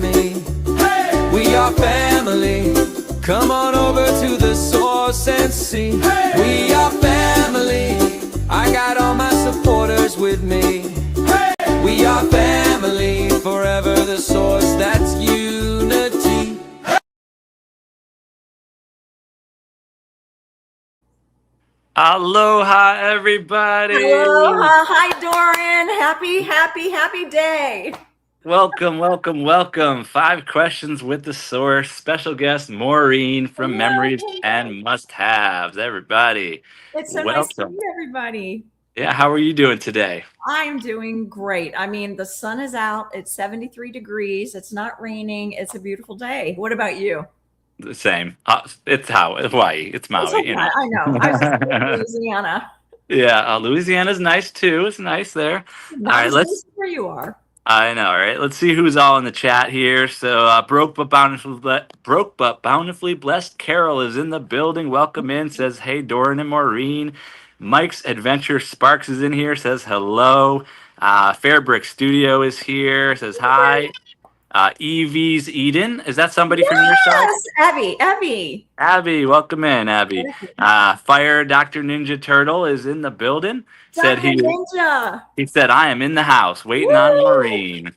me. Hey! We are family. Come on over to the source and see. Hey! We are family. I got all my supporters with me. Hey! We are family. Forever the source, that's unity. Aloha, everybody. Aloha. Hi, Doran. Happy day. Welcome. 5 questions with the source. Special guest Maureen from Memories and Must-Haves. Everybody, It's so nice to welcome. meet everybody. Yeah, how are you doing today? I'm doing great. I mean, the sun is out. It's 73 degrees. It's not raining. It's a beautiful day. What about you? The same. It's Hawaii. It's It's Maui. okay. I know. I was in Louisiana. Yeah, Louisiana's nice too. It's nice there. All Not right, as nice as where you are. I know, right? Let's see who's all in the chat here. So, broke but bountifully blessed. Carol is in the building. Welcome in. Says, "Hey, Doran and Maureen." Mike's Adventure Sparks is in here. Says hello. Fairbrick Studio is here. Says hi. Evie's Eden. Is that somebody from your side? Yes, Abby. Abby, welcome in, Abby. Fire Dr. Ninja Turtle is in the building. Said Dr. Ninja. he said, I am in the house waiting on Maureen.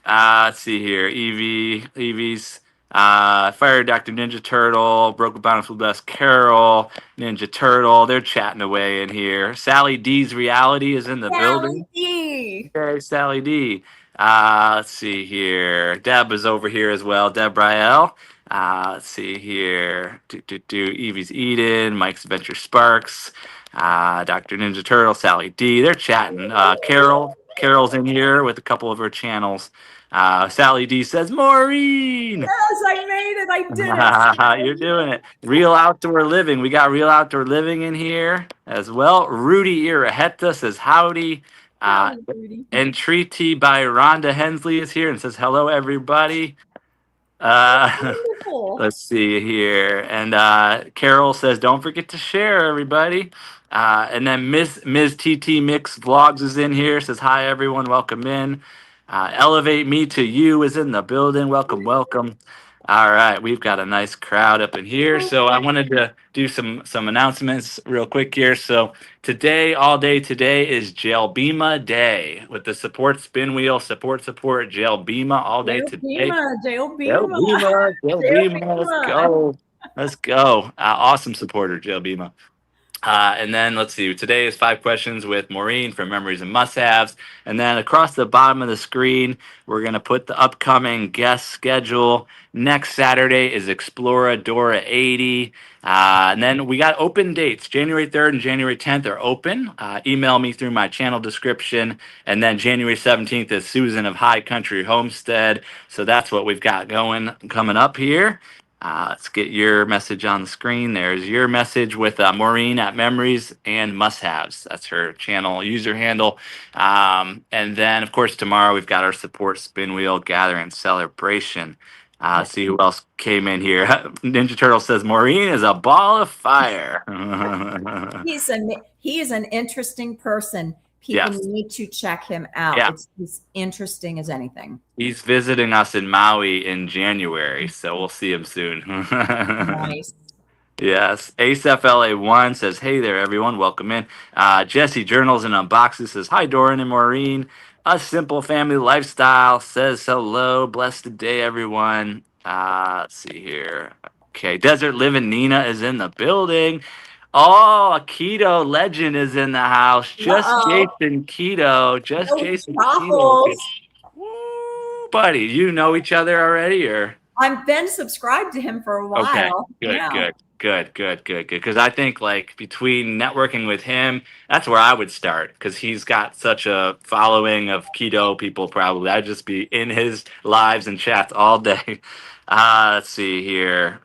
Let's see here. Evie's Fire Dr. Ninja Turtle, Broken Bountiful Blessed Carol, Ninja Turtle. They're chatting away in here. Sally D's Reality is in the building. D. Okay, Sally D. Let's see here. Deb is over here as well. Deb Rael. Let's see here. Evie's Eden, Mike's Adventure Sparks, Dr. Ninja Turtle, Sally D. They're chatting. Carol's in here with a couple of her channels. Sally D says, Maureen! Yes, I made it. I did it. You're doing it. Real Outdoor Living. We got Real Outdoor Living in here as well. Rudy Iraheta says, howdy. Entreaty by Rhonda Hensley is here and says, hello, everybody. Let's see here. And Carol says, don't forget to share, everybody. And then Ms. TT Mix Vlogs is in here, says, hi, everyone. Welcome in. Elevate Me to You is in the building. Welcome. All right, we've got a nice crowd up in here. So I wanted to do some announcements real quick here. So all day today is Jail Bima Day with the support spin wheel, support, Jail Bima all day today. Jail Bima. Let's go. Awesome supporter, Jail Bima. And then let's see, today is 5 questions with Maureen from Memories and Must-Haves. And then across the bottom of the screen, we're going to put the upcoming guest schedule. Next Saturday is Exploradora 80. And then we got open dates. January 3rd and January 10th are open. Email me through my channel description. And then January 17th is Susan of High Country Homestead. So that's what we've got coming up here. Let's get your message on the screen. There's your message with Maureen at Memories and Must-Haves. That's her channel user handle. And then, of course, tomorrow we've got our support spin wheel gathering celebration. See who else came in here. Ninja Turtle says Maureen is a ball of fire. He is an interesting person. People need to check him out. Yeah. He's interesting as anything. He's visiting us in Maui in January, so we'll see him soon. Nice. Yes. ASFLA1 says, hey there, everyone. Welcome in. Jesse Journals and Unboxes says, hi, Doran and Maureen. A Simple Family Lifestyle says hello. Blessed day, everyone. Let's see here. Okay. Desert Living Nina is in the building. Oh, a keto legend is in the house. Jason Keto. Jason Keto. Woo, buddy, you know each other already, or? I've been subscribed to him for a while. Okay, good. Because I think like between networking with him, that's where I would start. Because he's got such a following of keto people. Probably I'd just be in his lives and chats all day. Let's see here.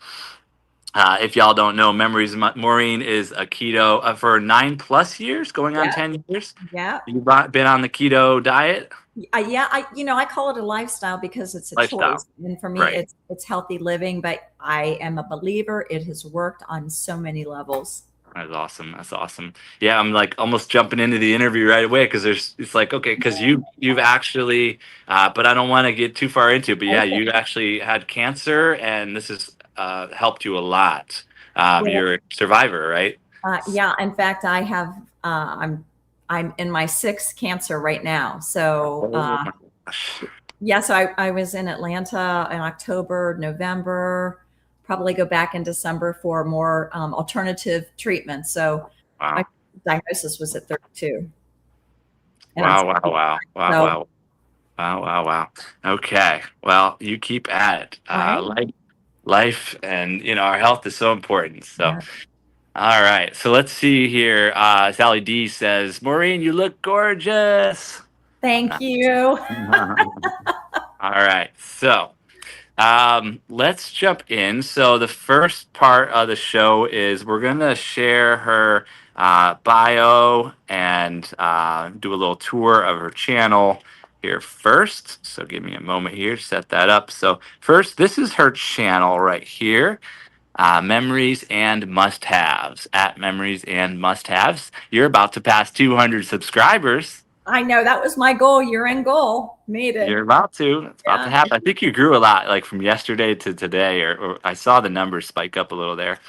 If y'all don't know, Memories, Maureen is a keto for 9+ years, going on 10 years. Yeah. You've been on the keto diet? I call it a lifestyle because it's a choice. And for me, it's healthy living, but I am a believer. It has worked on so many levels. That's awesome. That's awesome. Yeah, I'm like almost jumping into the interview right away because it's like, okay, because you've actually, but I don't want to get too far into it. But yeah, Okay. you actually had cancer, and this has helped you a lot. Yeah. You're a survivor, right? Yeah. In fact, I have. I'm in my sixth cancer right now. So Oh my gosh. yeah. So I was in Atlanta in October, November. Probably go back in December for more alternative treatment. So my Wow. diagnosis was at 32, and I'm Wow, wow, wow, wow, so wow, wow, wow, wow. Okay. Well, you keep at it. I Life and our health is so important. So yeah. all right. So let's see here. Sally D says, Maureen, you look gorgeous. Thank you. All right. So let's jump in. So the first part of the show is we're going to share her bio and do a little tour of her channel here first. So give me a moment here to set that up. So first, this is her channel right here. Memories and must-haves at Memories and Must-haves. You're about to pass 200 subscribers. I know that was my goal. Year-end goal. Made it. You're about to. It's about to Yeah. happen. I think you grew a lot, like from yesterday to today, or I saw the numbers spike up a little there.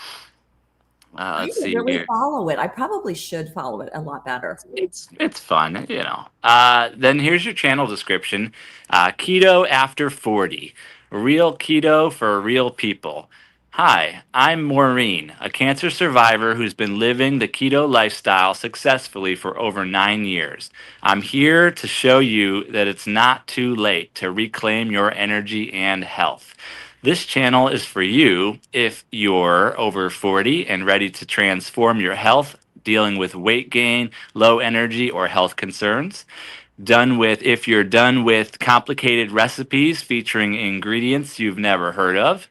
I Let's didn't see really here. follow it. I probably should follow it a lot better. It's fun. Then here's your channel description: Keto After 40, real keto for real people. Hi, I'm Maureen, a cancer survivor who's been living the keto lifestyle successfully for over 9 years. I'm here to show you that it's not too late to reclaim your energy and health. This channel is for you if you're over 40 and ready to transform your health, dealing with weight gain, low energy, or health concerns. If you're done with complicated recipes featuring ingredients you've never heard of.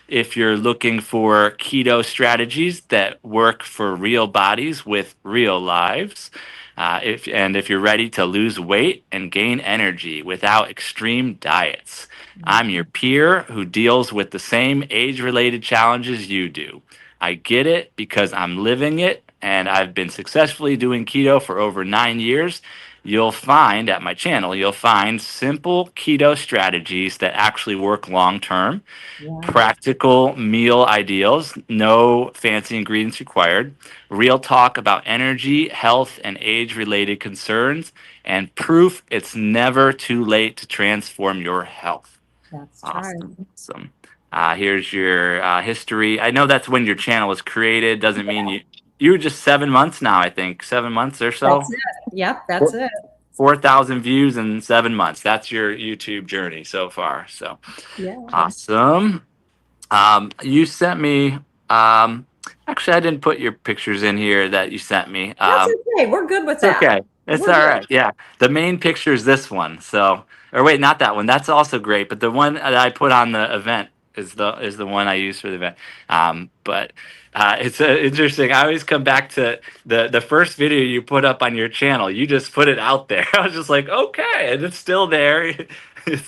If you're looking for keto strategies that work for real bodies with real lives. If you're ready to lose weight and gain energy without extreme diets. I'm your peer who deals with the same age-related challenges you do. I get it because I'm living it and I've been successfully doing keto for over 9 years. You'll find at my channel, you'll find simple keto strategies that actually work long term, Yeah. practical meal ideals, no fancy ingredients required, real talk about energy, health, and age related concerns, and proof it's never too late to transform your health. That's true. Awesome. Awesome. Here's your history. I know that's when your channel was created. Doesn't mean you were just 7 months now, I think. 7 months or so. That's it. Yep, that's it. 4,000 views in 7 months. That's your YouTube journey so far. So Yeah. awesome. You sent me. Actually, I didn't put your pictures in here that you sent me. That's okay. We're good with that. Okay, it's We're all good. right. Yeah, the main picture is this one. So, or wait, not that one. That's also great. But the one that I put on the event is the one I use for the event. But it's interesting. I always come back to the first video you put up on your channel. You just put it out there. I was just like, okay, and it's still there. That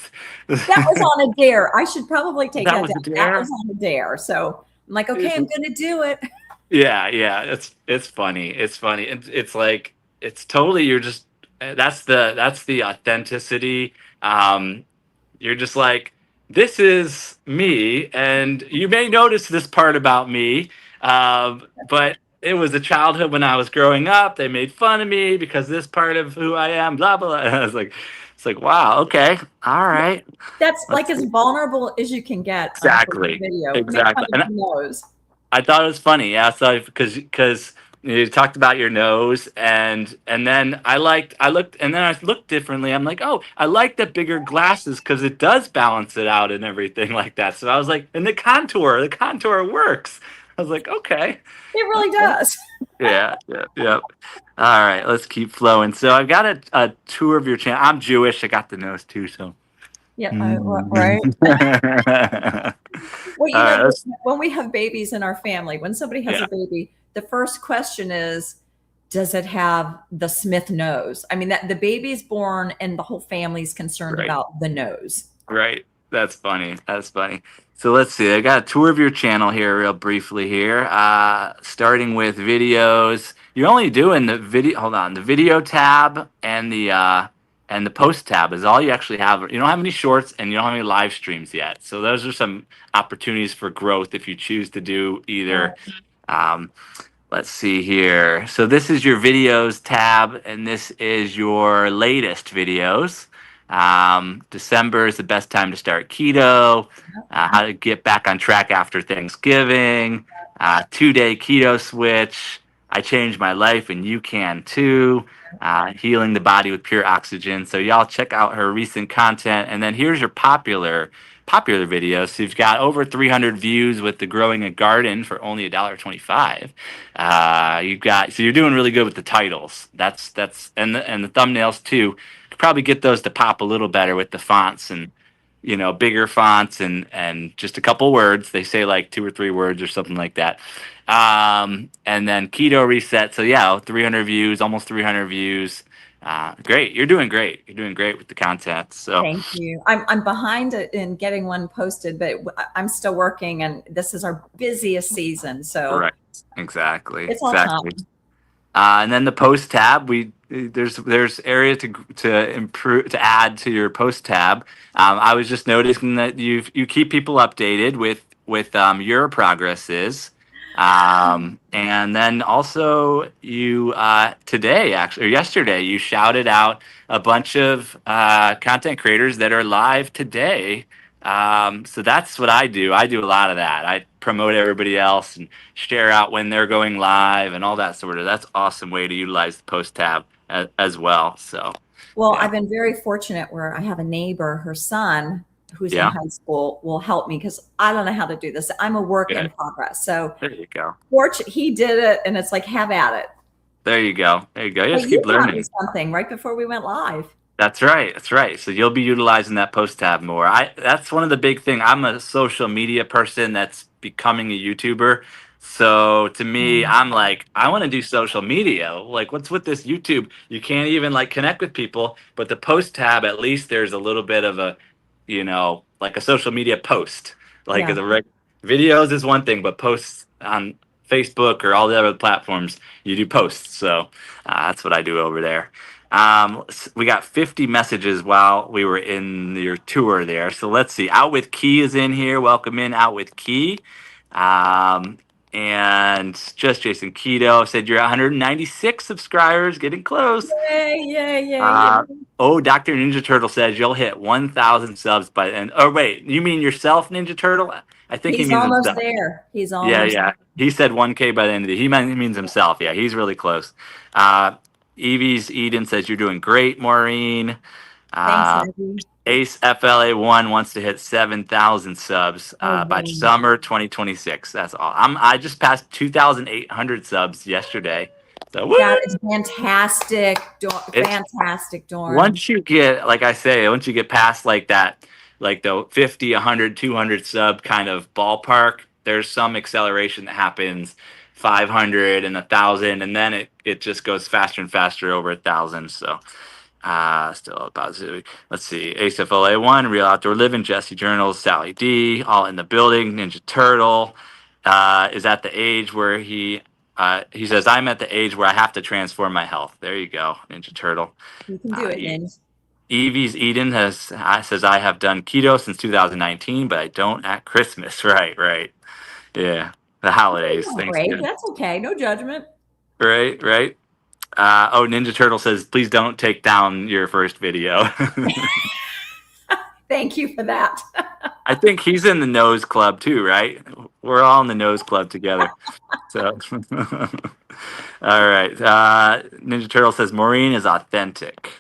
was on a dare. I should probably take That that was a down. dare? That was on a dare. So I'm like, okay, I'm going to do it. Yeah, it's funny. It's funny. It's like it's totally you're just that's the authenticity. You're just like this is me, and you may notice this part about me, but it was a childhood when I was growing up. They made fun of me because this part of who I am, blah blah. And I was like, it's like wow, okay, all right, That's like let's as see. vulnerable as you can get on a social Exactly, video. Make fun exactly. of your nose. I thought it was funny. Yeah, so because you talked about your nose and then I looked and then I looked differently. I'm like, oh, I like the bigger glasses because it does balance it out and everything like that. So I was like, and the contour works. I was like, okay, It really okay. does. Yeah. All right, let's keep flowing. So I've got a tour of your channel. I'm Jewish. I got the nose too. So. Yeah, right. All Well, right, when we have babies in our family, when somebody has yeah. a baby, the first question is, does it have the Smith nose? I mean, that the baby's born and the whole family's concerned Right. about the nose. Right. That's funny. That's funny. So let's see. I got a tour of your channel here, real briefly here. Starting with videos. You're only doing the video. Hold on. The video tab and the post tab is all you actually have. You don't have any shorts and you don't have any live streams yet. So those are some opportunities for growth if you choose to do either. Um, Let's see here. So this is your videos tab, and this is your latest videos. December is the best time to start keto. How to get back on track after Thanksgiving. 2-day keto switch. I changed my life, and you can too. Healing the body with pure oxygen. So y'all check out her recent content, and then here's your popular videos. So you've got over 300 views with the growing a garden for only $1.25. You've got, so you're doing really good with the titles. That's and the thumbnails too. Could probably get those to pop a little better with the fonts and bigger fonts and just a couple words. They say like 2 or 3 words or something like that. And then keto reset. So yeah, 300 views, almost 300 views. Great. You're doing great. You're doing great with the content. So Thank you. I'm behind in getting one posted, but I'm still working, and this is our busiest season. So right. Exactly. it's all Exactly. time. And then the post tab, there's area to improve, to add to your post tab. I was just noticing that you keep people updated with your progresses. And then also you today actually or yesterday you shouted out a bunch of content creators that are live today. So that's what I do. I do a lot of that. I promote everybody else and share out when they're going live and all that sort of. That's an awesome way to utilize the post tab as well. So, Well, yeah. I've been very fortunate where I have a neighbor, her son, who's in Yeah. high school, will help me because I don't know how to do this. I'm a work in Good. progress. So There you go. he did it, and it's like, have at it. There you go. There you go. You Well, just you keep taught me learning. something right before we went live. That's right. That's right. So you'll be utilizing that post tab more. That's one of the big thing. I'm a social media person that's becoming a YouTuber. So to me, I'm like, I want to do social media. Like, what's with this YouTube? You can't even like connect with people, but the post tab, at least there's a little bit of a, like a social media post. Like Yeah. videos is one thing, but posts on Facebook or all the other platforms, you do posts. So that's what I do over there. We got 50 messages while we were in your tour there. So let's see. Out with Key is in here. Welcome in, Out with Key. And just Jason Keto said you're 196 subscribers, getting close. Yay, yay, yay, Oh, Dr. Ninja Turtle says you'll hit 1,000 subs by then. Oh, wait, you mean yourself, Ninja Turtle? I think He's he means almost himself. there. He's almost Yeah. He said 1K by the end of the He means himself. Yeah, he's really close. Evie's Eden says you're doing great, Maureen. Thanks, Evie. Ace FLA1 wants to hit 7,000 subs by man. summer 2026. That's all. I just passed 2,800 subs yesterday. So That is fantastic. Fantastic, Dorn. once you get, like I say, once you get past like that, like the 50, 100, 200 sub kind of ballpark, there's some acceleration that happens, 500 and 1,000, and then it just goes faster and faster over 1,000. So still positive. Let's see. ACFLA1, Real Outdoor Living, Jesse Journals, Sally D, all in the building. Ninja Turtle is at the age where he says, I'm at the age where I have to transform my health. There you go, Ninja Turtle. You can do it, Ninja. Evie's Eden says, I have done keto since 2019, but I don't at Christmas. Right. Yeah. The holidays. Great. That's okay. No judgment. Right. Ninja Turtle says, please don't take down your first video. Thank you for that. I think he's in the nose club too, right? We're all in the nose club together. So, all right. Ninja Turtle says, Maureen is authentic.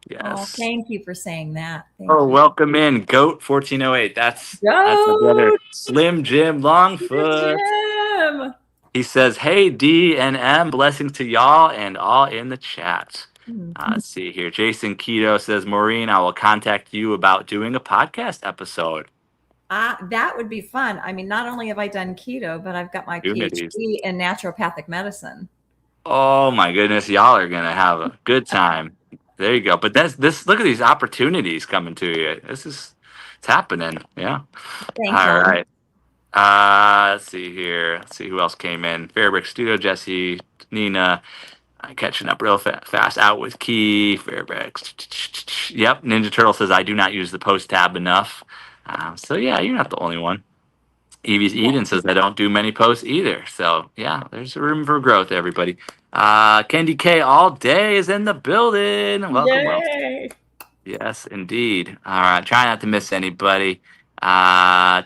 Yes. Oh, thank you for saying that. Thank you. Welcome in, Goat 1408. That's my brother, Slim Jim Longfoot. Jim. He says, hey, D and M, blessings to y'all and all in the chat. Let's see here. Jason Keto says, Maureen, I will contact you about doing a podcast episode. That would be fun. I mean, not only have I done keto, but I've got my PhD in naturopathic medicine. Oh my goodness. Y'all are going to have a good time. There you go. But look at these opportunities coming to you. It's It's happening. Yeah. Thanks, All Mom. right. Let's see here. Let's see who else came in. Fairbrick Studio, Jesse, Nina. Catching up real fast. Out with Key. Fairbrick. Yep. Ninja Turtle says, I do not use the post tab enough. So, yeah, you're not the only one. Evie's Eden says, I don't do many posts either. So, yeah, there's room for growth, everybody. Candy K all day is in the building. Welcome, welcome. Yay. Yes, indeed. All right, try not to miss anybody. And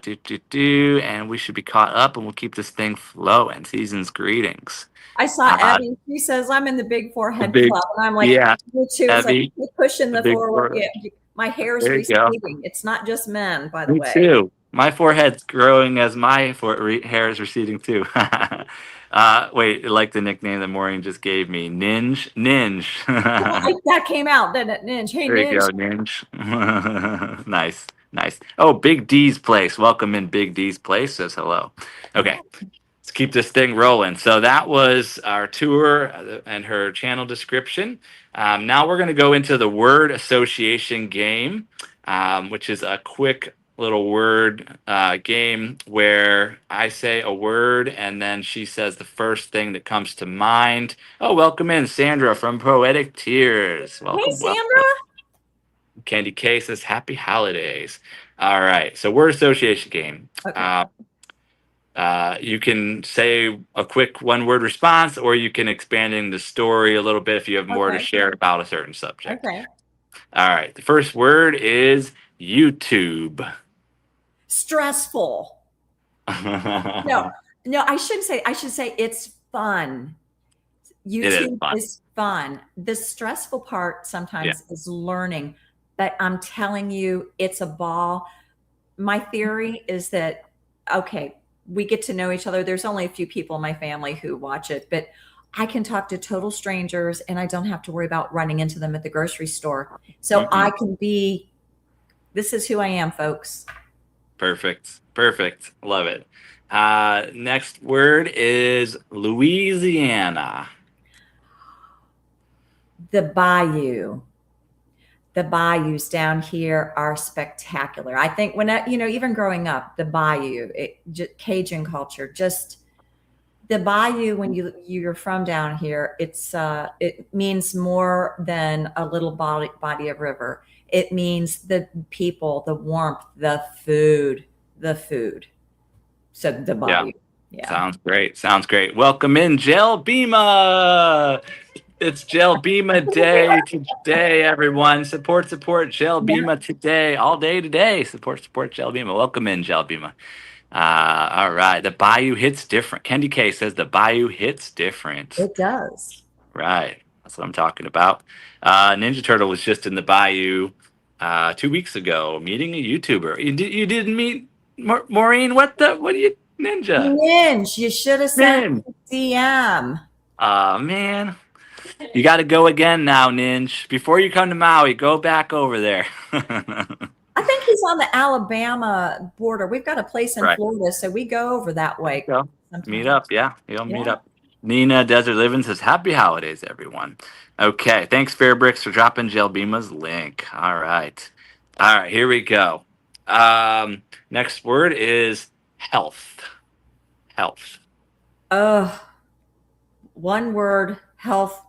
we should be caught up, and we'll keep this thing flowing. Season's greetings. I saw Abby. She says, I'm in the big forehead big- club. And I'm like, yeah, me too. It's Abby, like, keep pushing the big forward. forehead. Yeah, my hair is There you go. receding. It's not just men, by the Me way. too. My forehead's growing as my hair is receding too. Wait, like the nickname that Maureen just gave me, Ninj. That came out, didn't it? Ninja. Hey, There you go, Ninj. Nice, nice. Oh, Big D's Place. Welcome in, Big D's Place says hello. Okay, let's keep this thing rolling. So that was our tour and her channel description. Now we're going to go into the word association game, which is a quick little word game where I say a word and then she says the first thing that comes to mind. Oh, welcome in, Sandra from Poetic Tears. Welcome, Hey, Sandra. welcome. Candy K says happy holidays. All right, so word association game. Okay. You can say a quick one-word response, or you can expand in the story a little bit if you have more to Okay. share about a certain subject. Okay. All right, the first word is YouTube. Stressful. No, I shouldn't say. I should say it's fun. YouTube is fun. The stressful part sometimes is learning, but I'm telling you, it's a ball. My theory is that, okay, we get to know each other. There's only a few people in my family who watch it, but I can talk to total strangers and I don't have to worry about running into them at the grocery store. So I can be, this is who I am, folks. Perfect. Perfect. Love it. Next word is Louisiana. The bayou. The bayous down here are spectacular. I think when even growing up, the bayou, Cajun culture, just the bayou. When you're from down here, it means more than a little body of river. It means the people, the warmth, the food. So the bayou. Yeah. Sounds great. Sounds great. Welcome in, Jill Bima. It's Jill Bima Day today, everyone. Support Jill Bima today, all day today. Support Jill Bima. Welcome in, Jill Bima. All right. The bayou hits different. Candy K says the bayou hits different. It does. Right. That's what I'm talking about. Ninja Turtle was just in the bayou 2 weeks ago meeting a YouTuber. You didn't meet Maureen? What are you, Ninja? Ninja, you should have sent a DM. Man. You got to go again now, Ninja. Before you come to Maui, go back over there. I think he's on the Alabama border. We've got a place in Florida, so we go over that way. Meet up, yeah. You'll meet up. Nina Desert Living says, happy holidays, everyone. Okay, thanks, Fairbricks, for dropping Jill Bima's link. All right, here we go. Next word is health. Health. One word, health.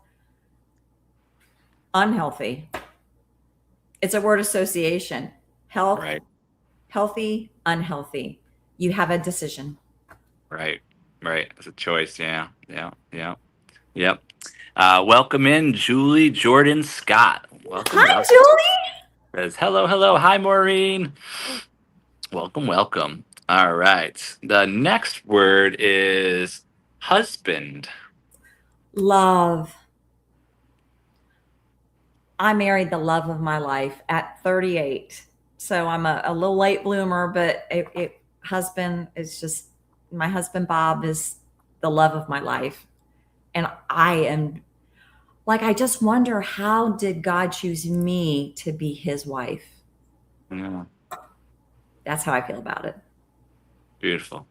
Unhealthy. It's a word association. Health, healthy, unhealthy. You have a decision. Right. It's a choice. Yeah. Yep. Welcome in, Julie Jordan Scott. Welcome. Hi, Julie. Says, hello. Hi, Maureen. Welcome. All right. The next word is husband. Love. I married the love of my life at 38. So I'm a little late bloomer, but husband is just, my husband, Bob, is the love of my life. And I am like, I just wonder, how did God choose me to be his wife? Yeah. That's how I feel about it. Beautiful.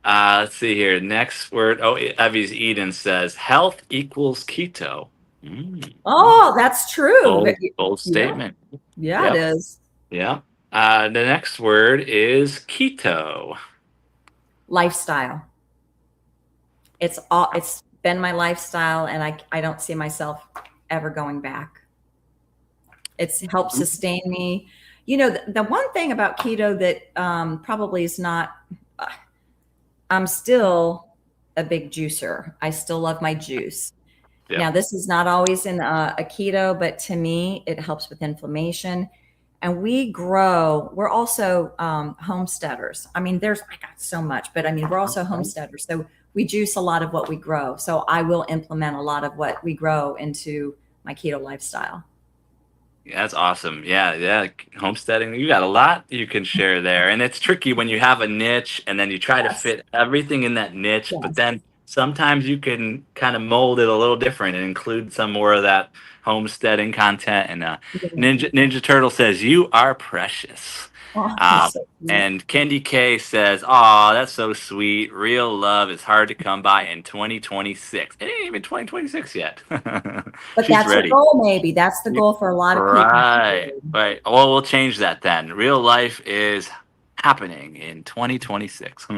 Let's see here. Next word. Oh, Evie's Eden says health equals keto. Oh, that's true. Bold statement. Yeah, it is. Yeah. The next word is keto. Lifestyle. It's been my lifestyle, and I don't see myself ever going back. It's helped sustain me. You know, the one thing about keto that probably is not, I'm still a big juicer. I still love my juice. Yeah. Now, this is not always in a keto, but to me, it helps with inflammation. And we're also homesteaders. I mean, I got so much, but I mean, we're also homesteaders. So we juice a lot of what we grow. So I will implement a lot of what we grow into my keto lifestyle. Yeah, that's awesome. Yeah. Homesteading, you got a lot you can share there. And it's tricky when you have a niche and then you try to Yes. fit everything in that niche, but Yes. then sometimes you can kind of mold it a little different and include some more of that homesteading content. And Yeah. Ninja Turtle says, "You are precious." Oh, you're Uh, so sweet. and Candy K says, "Oh, that's so sweet. Real love is hard to come by in 2026. It ain't even 2026 yet." But She's that's the ready. goal, maybe. That's the goal for a lot of people. Right, right. Well, we'll change that then. Real life is happening in 2026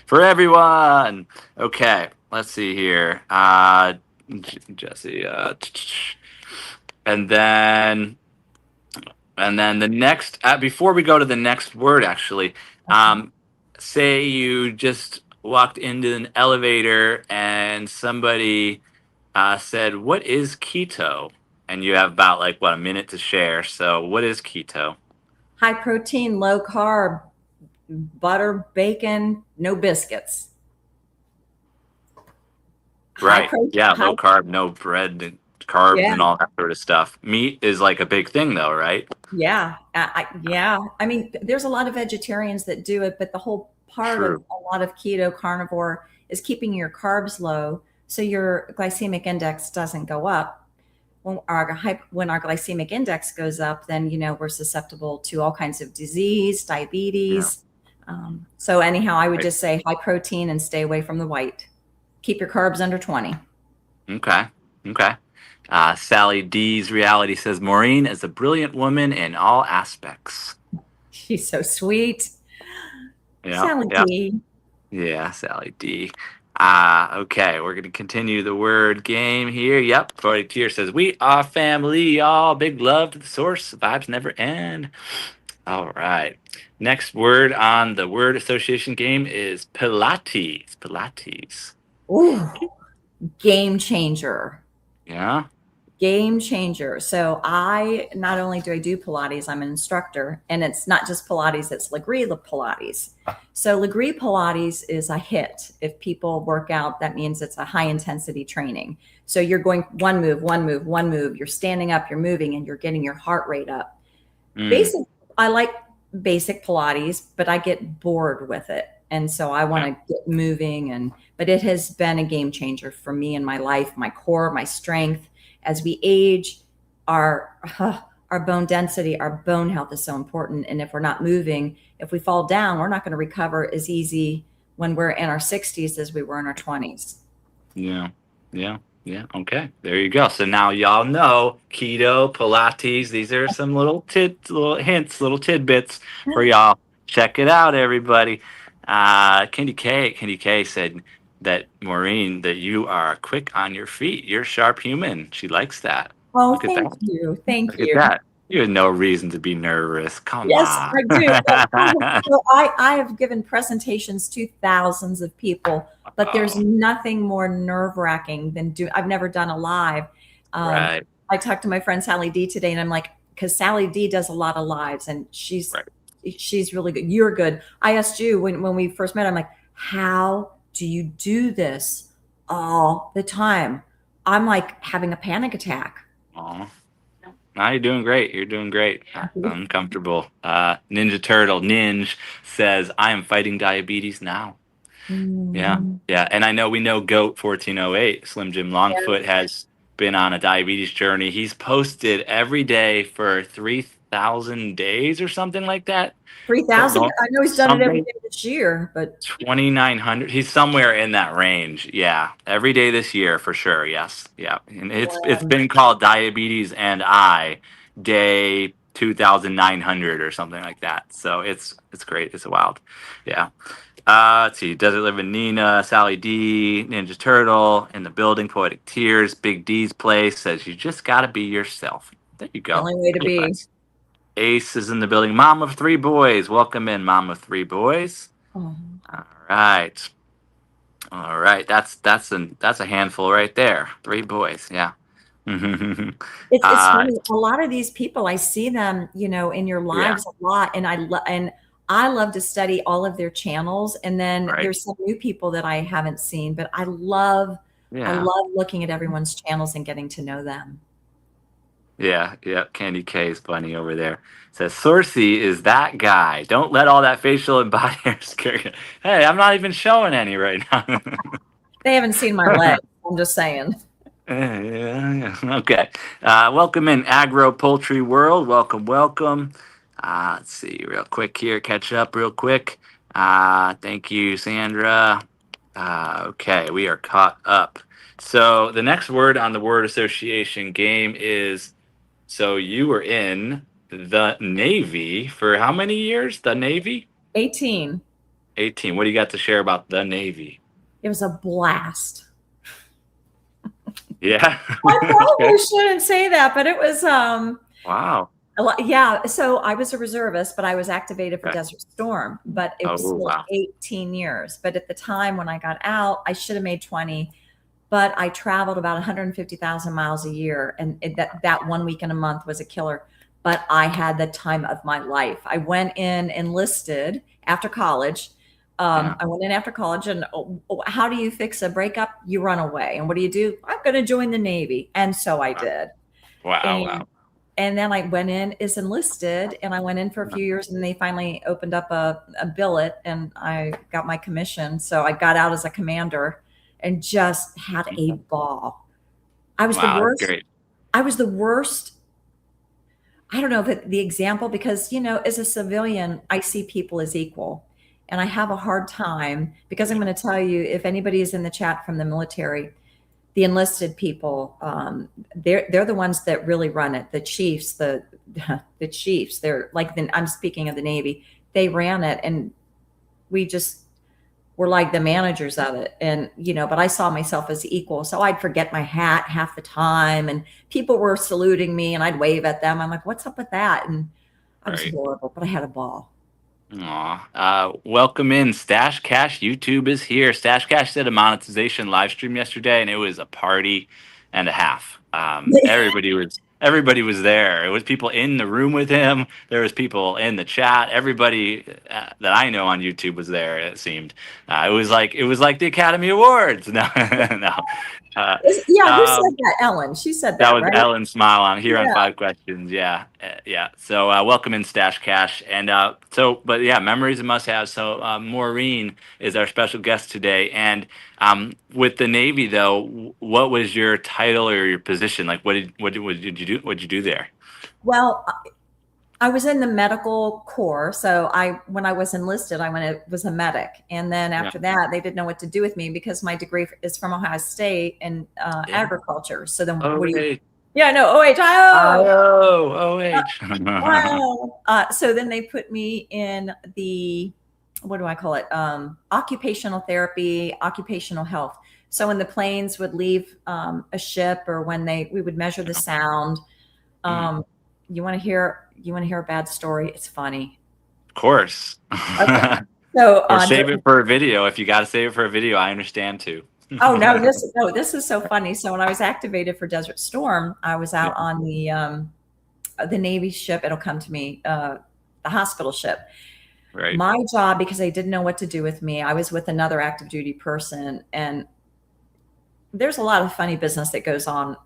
for everyone. Okay, let's see here. Jesse, and then the next. Before we go to the next word, actually, Okay. say you just walked into an elevator and somebody said, "What is keto?" And you have about like what, a minute to share. So, what is keto? High protein, low carb, butter, bacon, no biscuits. High Right. protein, Yeah. high, Low carb, no bread, and carbs, yeah, and all that sort of stuff. Meat is like a big thing, though, right? yeah, yeah. I mean, there's a lot of vegetarians that do it, but the whole part of True. a lot of keto carnivore is keeping your carbs low, so your glycemic index doesn't go up. When our glycemic index goes up, then we're susceptible to all kinds of disease, Yeah. diabetes. So anyhow, I would Right. just say high protein and stay away from the white. Keep your carbs under 20. Okay. Okay. Sally D's reality says Maureen is a brilliant woman in all aspects. She's so sweet. Yeah. Sally Yeah. D. Yeah, Sally D. Okay, we're going to continue the word game here. Yep, 42 here says, "We are family, all big love to the source. Vibes never end." All right. Next word on the word association game is Pilates. Pilates. Ooh, game changer. Yeah. Game changer. So I not only do I do Pilates, I'm an instructor, and it's not just Pilates, it's Legree Pilates. So Legree Pilates is a hit. If people work out, that means it's a high intensity training. So you're going one move, one move, one move. You're standing up, you're moving, and you're getting your heart rate up. Mm, Basic, I like basic Pilates, but I get bored with it. And so I want yeah. to get moving, but it has been a game changer for me in my life, my core, my strength. As we age, our our bone density, our bone health is so important. And if we're not moving, if we fall down, we're not going to recover as easy when we're in our 60s as we were in our 20s. Yeah. Yeah. Yeah. Okay. There you go. So now y'all know keto, Pilates. These are some little hints, little tidbits for y'all. Check it out, everybody. Candy K said that Maureen, that you are quick on your feet. You're a sharp human. She likes that. Oh, Look at thank that. you. Thank Look at you. that. You have no reason to be nervous. Come Yes, on. I do. Well, I have given presentations to thousands of people, but there's Oh, nothing more nerve wracking than I've never done a live. Um, right. I talked to my friend Sally D today, and I'm like, because Sally D does a lot of lives, and Right. she's really good. You're good. I asked you when we first met. I'm like, how do you do this all the time? I'm like having a panic attack. Aw. No, you're doing great. You're doing great. I'm comfortable. Ninja Turtle Ninja says, "I am fighting diabetes now." Yeah, Mhm. yeah. And I know we know Goat 1408, Slim Jim Longfoot, has been on a diabetes journey. He's posted every day for 3,000 days or something like that. 3,000. I know he's done it every Something day this year, but 2,900. He's somewhere in that range. Yeah, every day this year for sure. Yes, yeah. And it's um, been called Diabetes and I Day 2,900 or something like that. So it's great. It's wild. Yeah. Let's see. Does it live in Nina, Sally D, Ninja Turtle, in the building, Poetic Tears, Big D's place says you just got to be yourself. There you go. The only way to be. Nice. Ace is in the building. Mom of 3 boys. Welcome in, Mom of 3 boys. Oh. All right. All right. That's a handful right there. 3 boys. Yeah. It's funny. A lot of these people, I see them, in your lives a lot, and I love to study all of their channels. And then there's some new people that I haven't seen, but I love looking at everyone's channels and getting to know them. Yeah. Candy K is funny over there. Says Sorcy is that guy. Don't let all that facial and body hair scare you. Hey, I'm not even showing any right now. They haven't seen my legs. I'm just saying. Yeah. Okay. Welcome in Agro Poultry World. Welcome. Let's see real quick here. Catch up real quick. Thank you, Sandra. Okay, we are caught up. So the next word on the word association game is, so you were in the Navy for how many years? The Navy? 18. 18. What do you got to share about the Navy? It was a blast. Yeah. I probably shouldn't say that, but it was wow. Yeah. So I was a reservist, but I was activated for Desert Storm, but it was still 18 years. But at the time when I got out, I should have made 20, but I traveled about 150,000 miles a year. And that 1 week in a month was a killer, but I had the time of my life. I went in enlisted after college. I went in after college, and how do you fix a breakup? You run away. And what do? I'm going to join the Navy. And so I did. Wow. And then I went in as enlisted, and I went in for a few years, and they finally opened up a billet, and I got my commission. So I got out as a commander and just had a ball. I was the worst. Great. I was the worst. I don't know if the example, because, as a civilian, I see people as equal. And I have a hard time, because I'm going to tell you, if anybody is in the chat from the military, the enlisted people, they're the ones that really run it. The chiefs, the chiefs, they're like, I'm speaking of the Navy, they ran it, and we just were like the managers of it. And, but I saw myself as equal. So I'd forget my hat half the time, and people were saluting me, and I'd wave at them. I'm like, what's up with that? And I was horrible, but I had a ball. Welcome in Stash Cash. YouTube is here. Stash Cash did a monetization live stream yesterday, and it was a party and a half. Everybody was there. It was people in the room with him. There was people in the chat. Everybody that I know on YouTube was there. It seemed it was like the Academy Awards. No, no. Who said that? Ellen. She said that. That was right? Ellen Smile on here on 5 Questions. Yeah. So welcome in Stash Cash, and memories and must-haves. So Maureen is our special guest today, and with the Navy though, what was your title or your position? Like, what did you do? What did you do there? Well, I was in the medical corps. So when I was enlisted, I was a medic. And then after that, they didn't know what to do with me, because my degree is from Ohio State in agriculture. So then what do you? Yeah, no, OH. So then they put me in the, what do I call it? Occupational therapy, occupational health. So when the planes would leave a ship, or when we would measure the sound. You want to hear a bad story? It's funny. Of course. Okay. So or save it for a video. If you got to save it for a video, I understand too. Oh no, this is so funny. So when I was activated for Desert Storm, I was out on the Navy ship. It'll come to me, the hospital ship. Right. My job, because they didn't know what to do with me, I was with another active duty person, and there's a lot of funny business that goes on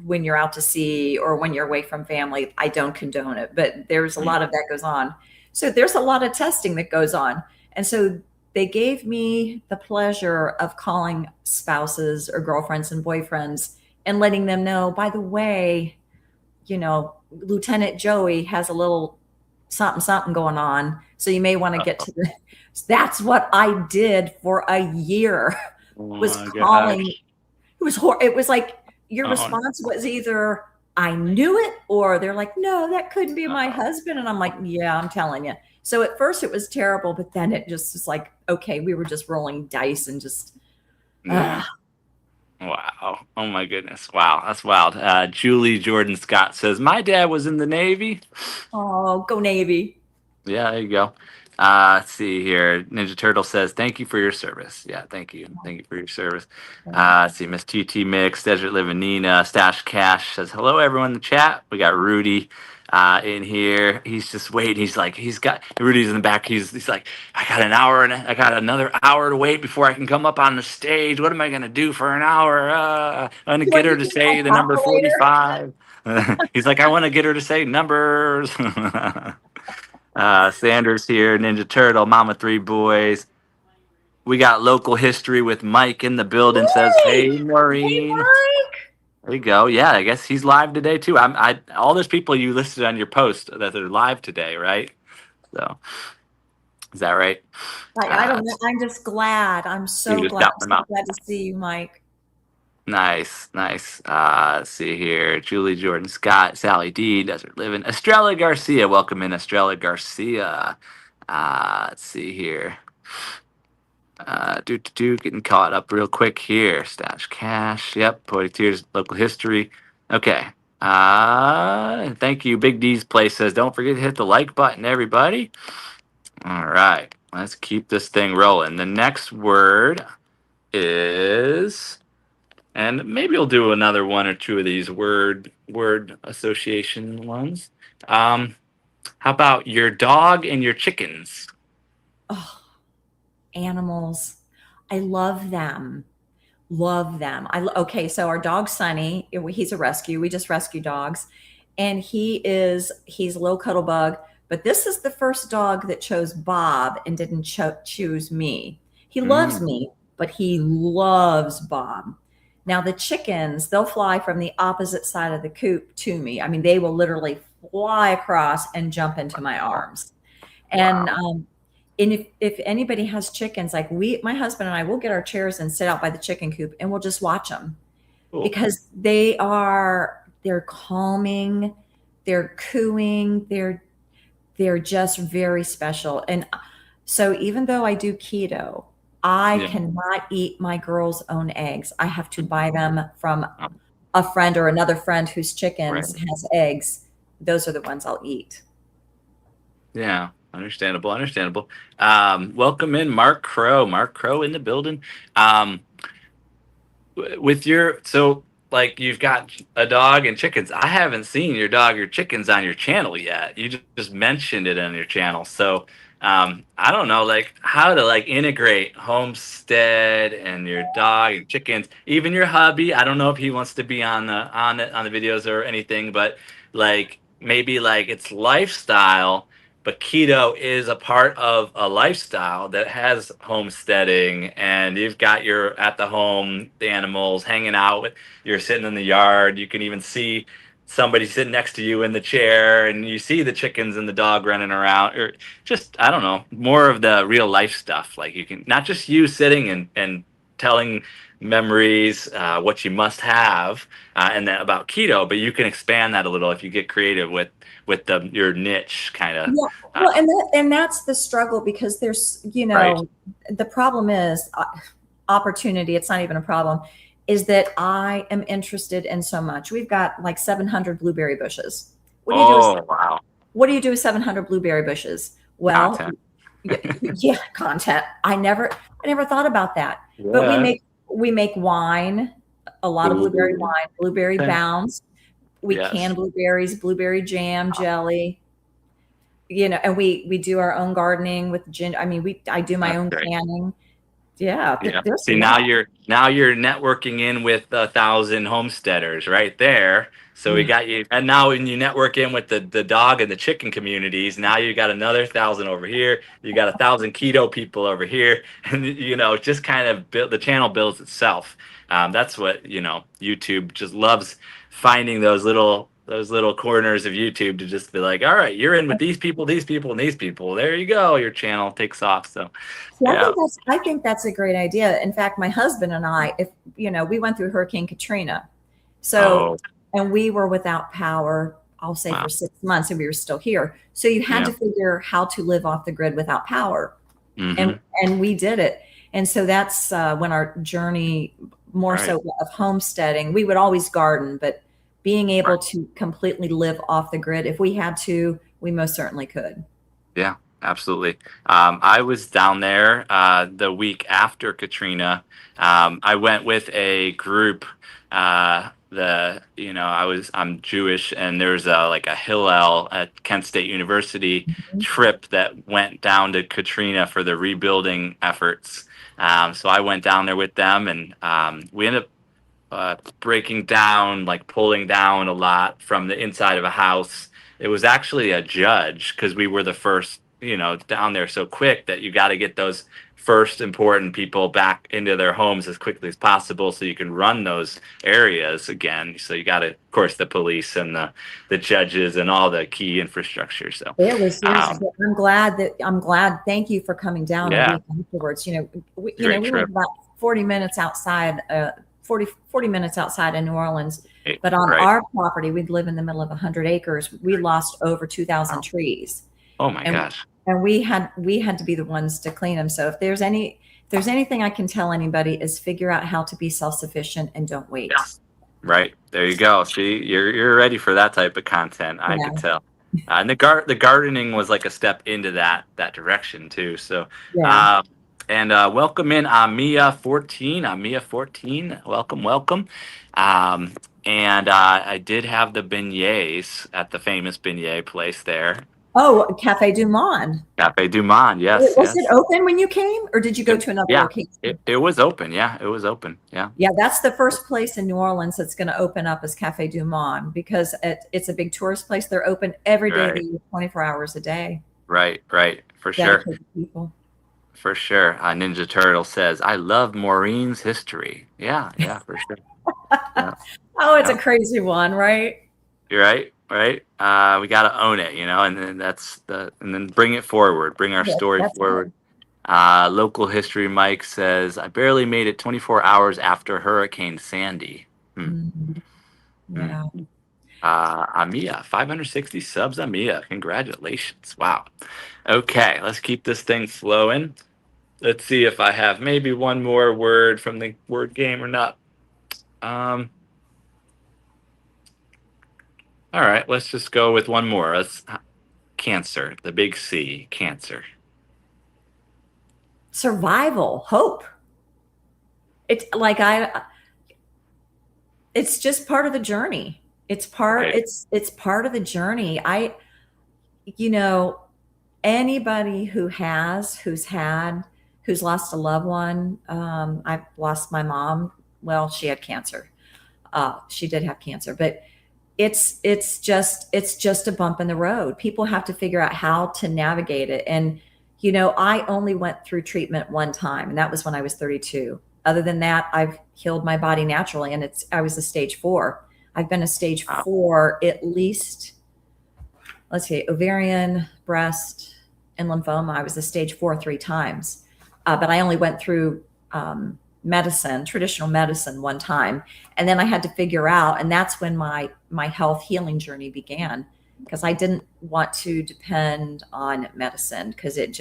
when you're out to sea or when you're away from family. I don't condone it, but there's a lot of that goes on. So there's a lot of testing that goes on. And so they gave me the pleasure of calling spouses or girlfriends and boyfriends and letting them know, by the way, Lieutenant Joey has a little something going on. So you may want to get to that's what I did for a year. Was calling. Gosh. It was like, your response was either I knew it, or they're like, no, that couldn't be my husband. And I'm like, yeah, I'm telling you. So at first it was terrible, but then it just was like, okay, we were just rolling dice and just, Wow. Oh my goodness. Wow. That's wild. Julie Jordan Scott says, my dad was in the Navy. oh, go Navy. Yeah, there you go. Let's see here. Ninja Turtle says, thank you for your service. Yeah, thank you. Thank you for your service. Let's see, Miss TT Mix, Desert Living Nina, Stash Cash says, hello, everyone in the chat. We got Rudy in here. He's just waiting. Rudy's in the back. He's like, I got another hour to wait before I can come up on the stage. What am I going to do for an hour? I'm going to get her to say the number 45. He's like, I want to get her to say numbers. Sanders here, Ninja Turtle, Mama Three Boys. We got local history with Mike in the building. Says, hey, Maureen. Hey, Mike. There you go. Yeah, I guess he's live today too. All those people you listed on your post that are live today, right? So, is that right? I don't know. I'm just glad. I'm so glad. I'm so glad to see you, Mike. Nice. Let's see here. Julie Jordan Scott, Sally D, Desert Living, Estrella Garcia. Welcome in, Estrella Garcia. Let's see here. Getting caught up real quick here. Stash Cash. Yep. Poetic Tears, local history. Okay. Thank you. Big D's Place says, don't forget to hit the like button, everybody. All right. Let's keep this thing rolling. The next word is, and maybe we'll do another one or two of these word association ones. How about your dog and your chickens? Oh, animals. I love them. Okay, so our dog Sunny, he's a rescue. We just rescue dogs, and he's a little cuddle bug. But this is the first dog that chose Bob and didn't choose me. He loves me, but he loves Bob. Now the chickens, they'll fly from the opposite side of the coop to me. I mean, they will literally fly across and jump into my arms. And and if anybody has chickens, like my husband and I will get our chairs and sit out by the chicken coop and we'll just watch them. Cool. Because they're calming, they're cooing, they're just very special. And so even though I do keto, I cannot eat my girls' own eggs. I have to buy them from a friend or another friend whose chickens has eggs. Those are the ones I'll eat. Yeah. Understandable. Welcome in Mark Crow in the building. Like you've got a dog and chickens. I haven't seen your dog or chickens on your channel yet. You just mentioned it on your channel. So I don't know like how to like integrate homestead and your dog and chickens, even your hubby. I don't know if he wants to be on the videos or anything, but like maybe like it's lifestyle. But keto is a part of a lifestyle that has homesteading, and you've got your at the home, the animals hanging out. You're sitting in the yard. You can even see somebody sitting next to you in the chair, and you see the chickens and the dog running around. Or just, I don't know, more of the real life stuff. Like you can not just you sitting and telling memories, what you must have, and then about keto, but you can expand that a little if you get creative with your niche kind of. Yeah. Well, and that's the struggle because there's, the problem is opportunity. It's not even a problem, is that I am interested in so much. We've got like 700 blueberry bushes. What do you do with 700 blueberry bushes? Well, content. Content. I never thought about that. Yeah. But we make wine, a lot of blueberry wine, blueberry bounds. We can blueberries, blueberry jam, jelly, and we do our own gardening with ginger. I mean, I do my own canning. Yeah. See, now you're networking in with 1,000 homesteaders right there. So we got you, and now when you network in with the dog and the chicken communities, now you got another 1,000 over here. You got 1,000 keto people over here, and just kind of the channel builds itself. That's what YouTube just loves, finding those little corners of YouTube to just be like, all right, you're in with these people, and these people. There you go. Your channel takes off. So I think that's a great idea. In fact, my husband and I, we went through Hurricane Katrina. So and we were without power, I'll say for 6 months, and we were still here. So you had to figure how to live off the grid without power. And we did it. And so that's when our journey more so of homesteading, we would always garden, but being able to completely live off the grid, if we had to, we most certainly could. Yeah, absolutely. I was down there the week after Katrina. I went with a group. I'm Jewish, and there's like a Hillel at Kent State University trip that went down to Katrina for the rebuilding efforts. So I went down there with them, and we ended up breaking down, like pulling down a lot from the inside of a house. It was actually a judge, because we were the first, down there so quick that you got to get those first important people back into their homes as quickly as possible so you can run those areas again. So you got to, of course, the police and the judges and all the key infrastructure. So it was I'm glad. Thank you for coming down a week afterwards. We live about 40 minutes outside 40 minutes outside of New Orleans, but on our property, we live in the middle of 100 acres. We lost over 2,000 trees. Oh my gosh. And we had to be the ones to clean them. So if there's anything I can tell anybody, is figure out how to be self-sufficient and don't wait. Yeah. Right. There you go. See, you're ready for that type of content. I could tell. And the gardening was like a step into that direction too. So, and welcome in Amia 14. Amia 14, welcome. And I did have the beignets at the famous beignet place there. Oh, Cafe Du Monde. Cafe Du Monde, yes. Was it open when you came, or did you go to another location? It was open. Yeah, it was open. Yeah. Yeah, that's the first place in New Orleans that's going to open up is Cafe Du Monde, because it's a big tourist place. They're open every day, 24 hours a day. Right. For sure. People. For sure. Ninja Turtle says, I love Maureen's history. Yeah, for sure. Yeah. Oh, it's a crazy one, right? You're right. We got to own it, and then and then bring it forward, bring our story forward. Right. Local history Mike says, I barely made it 24 hours after Hurricane Sandy. Yeah. Amia, 560 subs, Amia. Congratulations. Wow. Okay, let's keep this thing flowing. Let's see if I have maybe one more word from the word game or not. All right, let's just go with one more. Cancer, the big C, cancer. Survival, hope. It's like it's just part of the journey. It's part of the journey. Anybody who's lost a loved one. I've lost my mom. Well, she had cancer. She did have cancer, but it's just a bump in the road. People have to figure out how to navigate it. And, I only went through treatment one time, and that was when I was 32. Other than that, I've healed my body naturally, and I was a stage 4. I've been a stage 4 at least, let's see, ovarian, breast, and lymphoma. I was a stage 4 3 times. But I only went through traditional medicine one time. And then I had to figure out, and that's when my health healing journey began, because I didn't want to depend on medicine, because it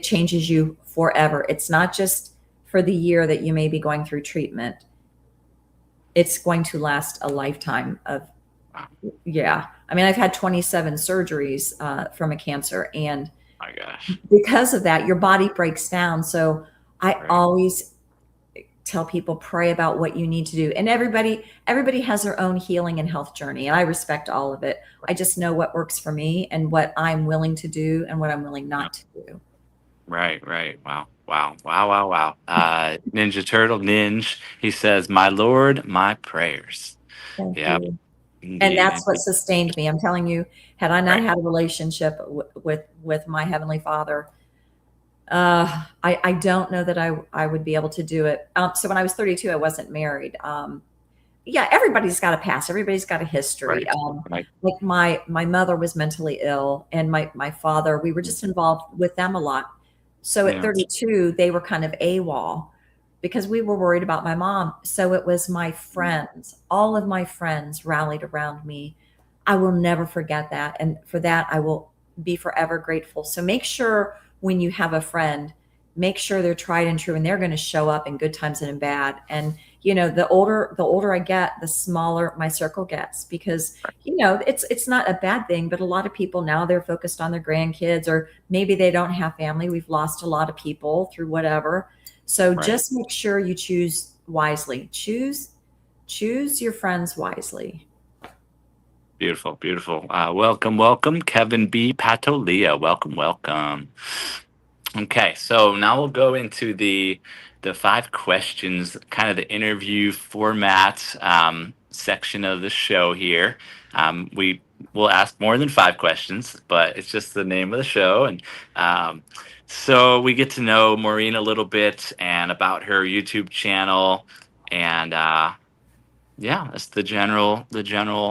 changes you forever. It's not just for the year that you may be going through treatment. It's going to last a lifetime of, I mean, I've had 27 surgeries from a cancer, and my gosh, because of that, your body breaks down. So I always tell people, pray about what you need to do. And everybody has their own healing and health journey, and I respect all of it. I just know what works for me and what I'm willing to do and what I'm willing not to do. Right. Wow. Ninja Turtle, he says, my Lord, my prayers. Thank you. And that's what sustained me. I'm telling you, had I not had a relationship with my Heavenly Father, I don't know that I would be able to do it. So when I was 32, I wasn't married. Everybody's got a past. Everybody's got a history. Like my mother was mentally ill, and my father, we were just involved with them a lot. So at 32, they were kind of AWOL. because we were worried about my mom. So it was my friends, all of my friends rallied around me. I will never forget that. And for that, I will be forever grateful. So make sure when you have a friend, make sure they're tried and true, and they're going to show up in good times and in bad. And the older I get, the smaller my circle gets, because it's not a bad thing, but a lot of people now, they're focused on their grandkids, or maybe they don't have family. We've lost a lot of people through whatever. So just make sure you choose wisely. Choose your friends wisely. Beautiful, beautiful. Welcome, Kevin B. Patolia. Welcome. Okay, so now we'll go into the 5 questions, kind of the interview format section of the show here. We will ask more than 5 questions, but it's just the name of the show, and so we get to know Maureen a little bit and about her YouTube channel, and yeah, that's the general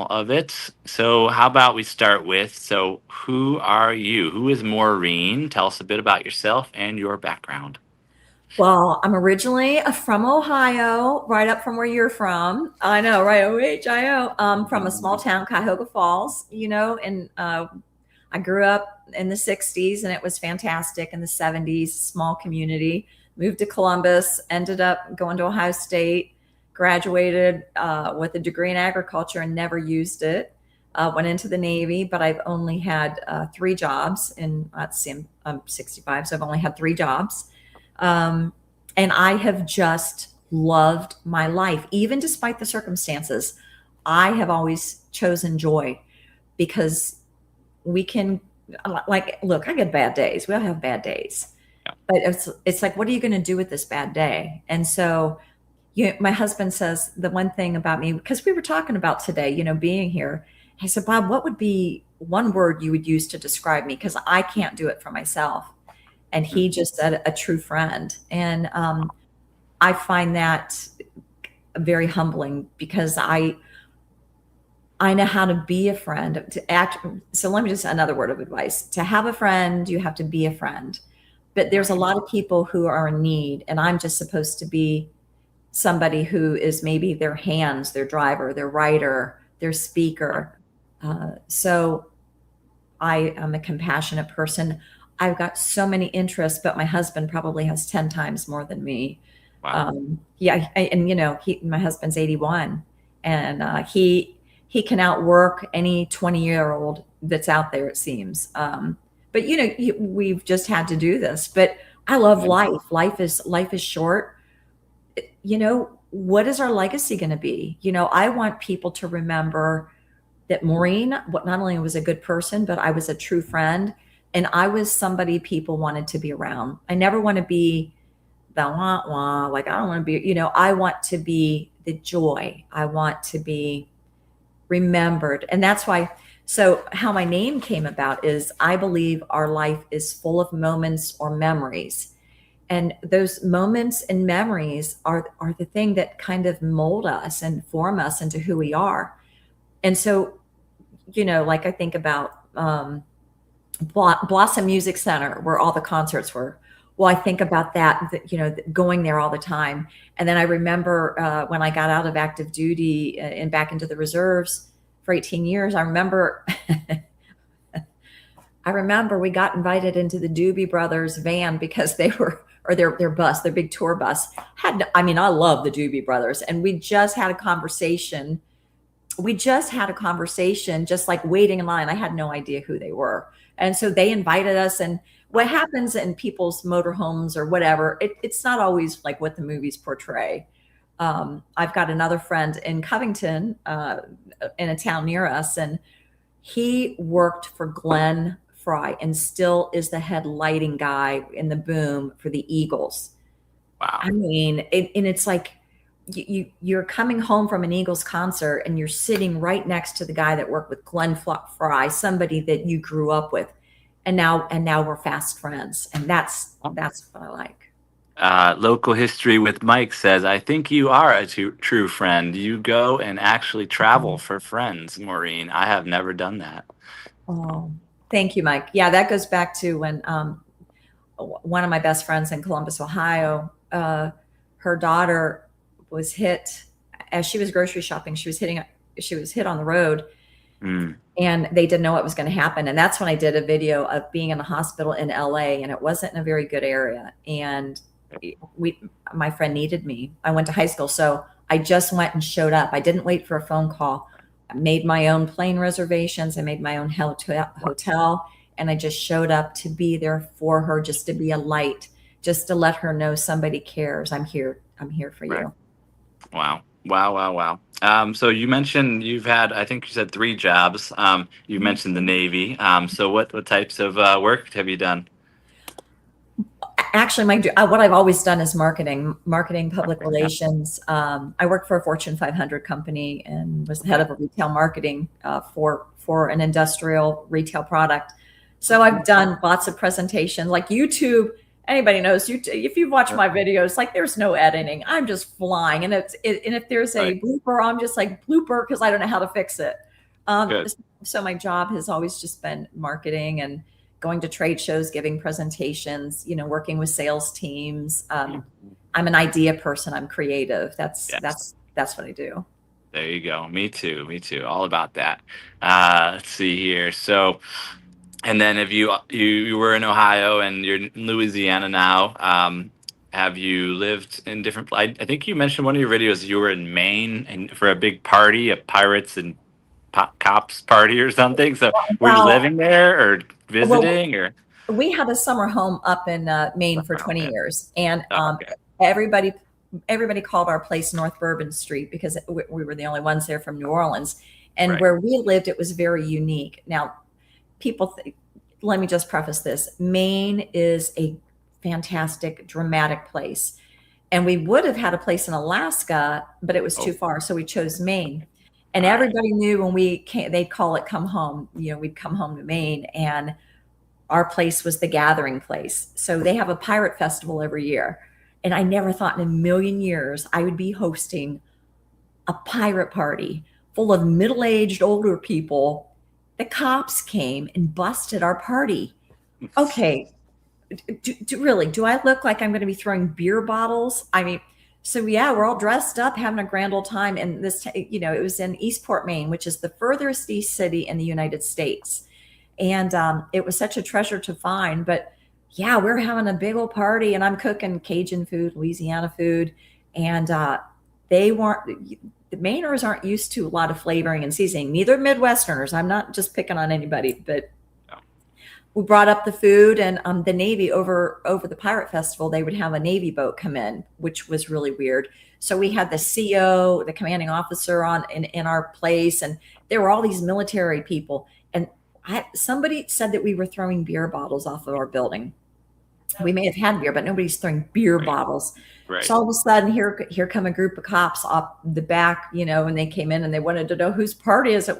of it. So how about we start with, so who are you? Who is Maureen? Tell us a bit about yourself and your background. Well, I'm originally from Ohio, right up from where you're from. I know, right? OHIO. From a small town, Cuyahoga Falls, and I grew up in the 60s, and it was fantastic. In the 70s, small community. Moved to Columbus, ended up going to Ohio State, graduated with a degree in agriculture and never used it. Went into the Navy, but I've only had 3 jobs. I'm 65, so I've only had 3 jobs. And I have just loved my life, even despite the circumstances. I have always chosen joy, because we can, like, look, I get bad days. We all have bad days, but it's like, what are you going to do with this bad day? And so, my husband says the one thing about me, because we were talking about today, being here. I said, Bob, what would be one word you would use to describe me? Because I can't do it for myself. And he just said, a true friend. And I find that very humbling, because I know how to be a friend, to act. So let me just, another word of advice: to have a friend, you have to be a friend. But there's a lot of people who are in need, and I'm just supposed to be somebody who is maybe their hands, their driver, their writer, their speaker. So I am a compassionate person. I've got so many interests, but my husband probably has 10 times more than me. Wow. Yeah. And my husband's 81, and he can outwork any 20-year-old that's out there, it seems. But we've just had to do this, but I love life. Life is short. What is our legacy going to be? I want people to remember that Maureen, not only was a good person, but I was a true friend. And I was somebody people wanted to be around. I never want to be the wah-wah. Like, I don't want to be, I want to be the joy. I want to be remembered. And that's why, so how my name came about is, I believe our life is full of moments or memories. And those moments and memories are the thing that kind of mold us and form us into who we are. And so, like, I think about, Blossom Music Center, where all the concerts were. Well, I think about that, going there all the time. And then I remember when I got out of active duty and back into the reserves for 18 years, I remember we got invited into the Doobie Brothers van, because they were, or their bus, their big tour bus I love the Doobie Brothers. And we just had a conversation. Just like waiting in line. I had no idea who they were. And so they invited us, and what happens in people's motorhomes or whatever, it's not always like what the movies portray. I've got another friend in Covington, in a town near us, and he worked for Glenn Fry and still is the head lighting guy in the boom for the Eagles. Wow. I mean, and it's like, you're coming home from an Eagles concert, and you're sitting right next to the guy that worked with Glenn Fry, somebody that you grew up with, and now we're fast friends, and that's what I like. Local History with Mike says, I think you are a true friend. You go and actually travel for friends, Maureen. I have never done that. Oh, thank you, Mike. Yeah, that goes back to when one of my best friends in Columbus, Ohio, her daughter was hit as she was grocery shopping. She was hit on the road. And they didn't know what was going to happen. And that's when I did a video of being in a hospital in LA, and it wasn't in a very good area. And my friend needed me. I went to high school, so I just went and showed up. I didn't wait for a phone call. I made my own plane reservations. I made my own hotel, and I just showed up to be there for her, just to be a light, just to let her know somebody cares. I'm here. I'm here for you. Wow. So you mentioned you've had, I think you said 3 jobs. You mentioned the Navy. So what types of work have you done? Actually, what I've always done is marketing, public relations. I worked for a Fortune 500 company and was the head of a retail marketing for an industrial retail product. So I've done lots of presentations, like YouTube. Anybody knows if you've watched my videos, like there's no editing. I'm just flying, and if there's a blooper, I'm just like blooper because I don't know how to fix it. So my job has always just been marketing and going to trade shows, giving presentations, working with sales teams. I'm an idea person. I'm creative. That's what I do. There you go. Me too. All about that. Let's see here. So, and then if you were in Ohio and you're in Louisiana now, have you lived in different? I think you mentioned one of your videos you were in Maine and for a big party, a pirates and cops party or something. So were you living there or visiting or? We had a summer home up in Maine for 20 years, and everybody called our place North Bourbon Street because we were the only ones there from New Orleans, and where we lived, it was very unique. Now, let me just preface this: Maine is a fantastic, dramatic place, and we would have had a place in Alaska, but it was too far, so we chose Maine. And everybody knew when we came, they'd call it come home. We'd come home to Maine, and our place was the gathering place. So they have a pirate festival every year. And I never thought in a million years I would be hosting a pirate party full of middle-aged older people. The cops came and busted our party. Okay, do I look like I'm going to be throwing beer bottles? I mean, so yeah, we're all dressed up, having a grand old time. And this, it was in Eastport, Maine, which is the furthest east city in the United States. And it was such a treasure to find. But yeah, we're having a big old party, and I'm cooking Cajun food, Louisiana food. And the Mainers aren't used to a lot of flavoring and seasoning, neither Midwesterners. I'm not just picking on anybody, but we brought up the food, and the Navy over the Pirate Festival, they would have a Navy boat come in, which was really weird. So we had the CO, the commanding officer, in our place, and there were all these military people. And somebody said that we were throwing beer bottles off of our building. We may have had beer, but nobody's throwing beer bottles. So all of a sudden, here come a group of cops off the back, and they came in and they wanted to know whose party was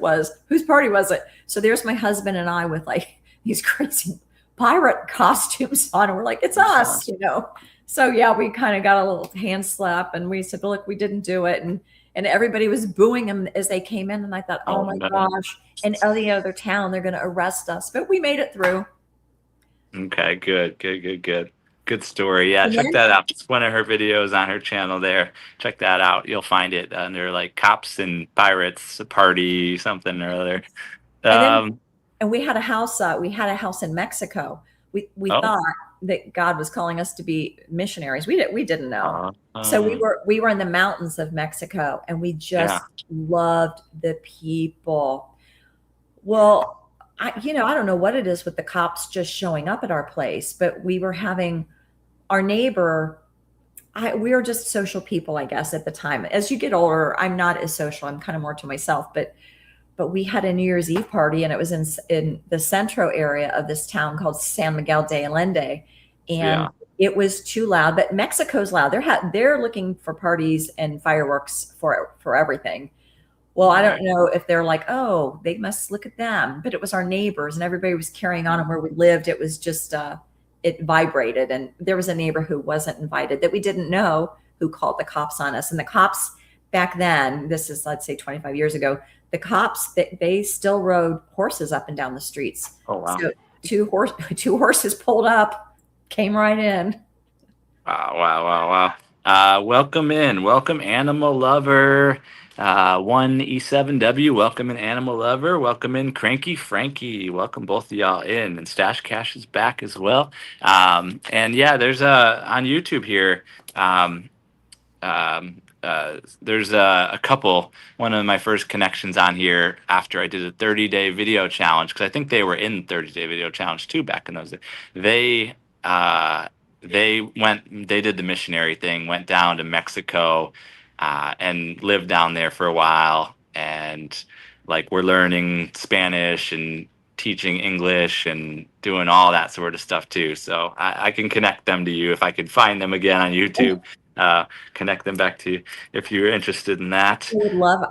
it? So there's my husband and I with like these crazy pirate costumes on, and we're like, it's us, So yeah, we kind of got a little hand slap, and we said, well, look, we didn't do it. And everybody was booing them as they came in. And I thought, oh my gosh, in any other town, they're going to arrest us. But we made it through. Okay, good story. Yeah, check that out. It's one of her videos on her channel there. Check that out. You'll find it under like cops and pirates party, something or other. And we had a house. We had a house in Mexico. We thought that God was calling us to be missionaries. We didn't know. So we were in the mountains of Mexico, and we just loved the people. Well, I don't know what it is with the cops just showing up at our place, but we were having our neighbor. We were just social people, I guess, at the time. As you get older, I'm not as social. I'm kind of more to myself, but we had a New Year's Eve party, and it was in the centro area of this town called San Miguel de Allende. And it was too loud, but Mexico's loud. They're looking for parties and fireworks for everything. Well, I don't know if they're like, oh, they must look at them, but it was our neighbors, and everybody was carrying on. And where we lived, it was just, it vibrated. And there was a neighbor who wasn't invited that we didn't know, who called the cops on us. And the cops back then, this is, let's say 25 years ago, the cops, they still rode horses up and down the streets. Oh, wow. So two horses pulled up, came right in. Wow. Welcome in. Welcome, Animal Lover. 1E7W. Welcome in, Animal Lover. Welcome in, Cranky Frankie. Welcome both of y'all in. And Stash Cash is back as well. And yeah, there's on YouTube here. There's a couple. One of my first connections on here after I did a 30-day video challenge, because I think they were in 30-day video challenge too back in those days. They uh, they did the missionary thing, went down to Mexico, and lived down there for a while, and like we're learning Spanish and teaching English and doing all that sort of stuff too. So I can connect them to you if I could find them again on YouTube. Connect them back to you if you're interested in that.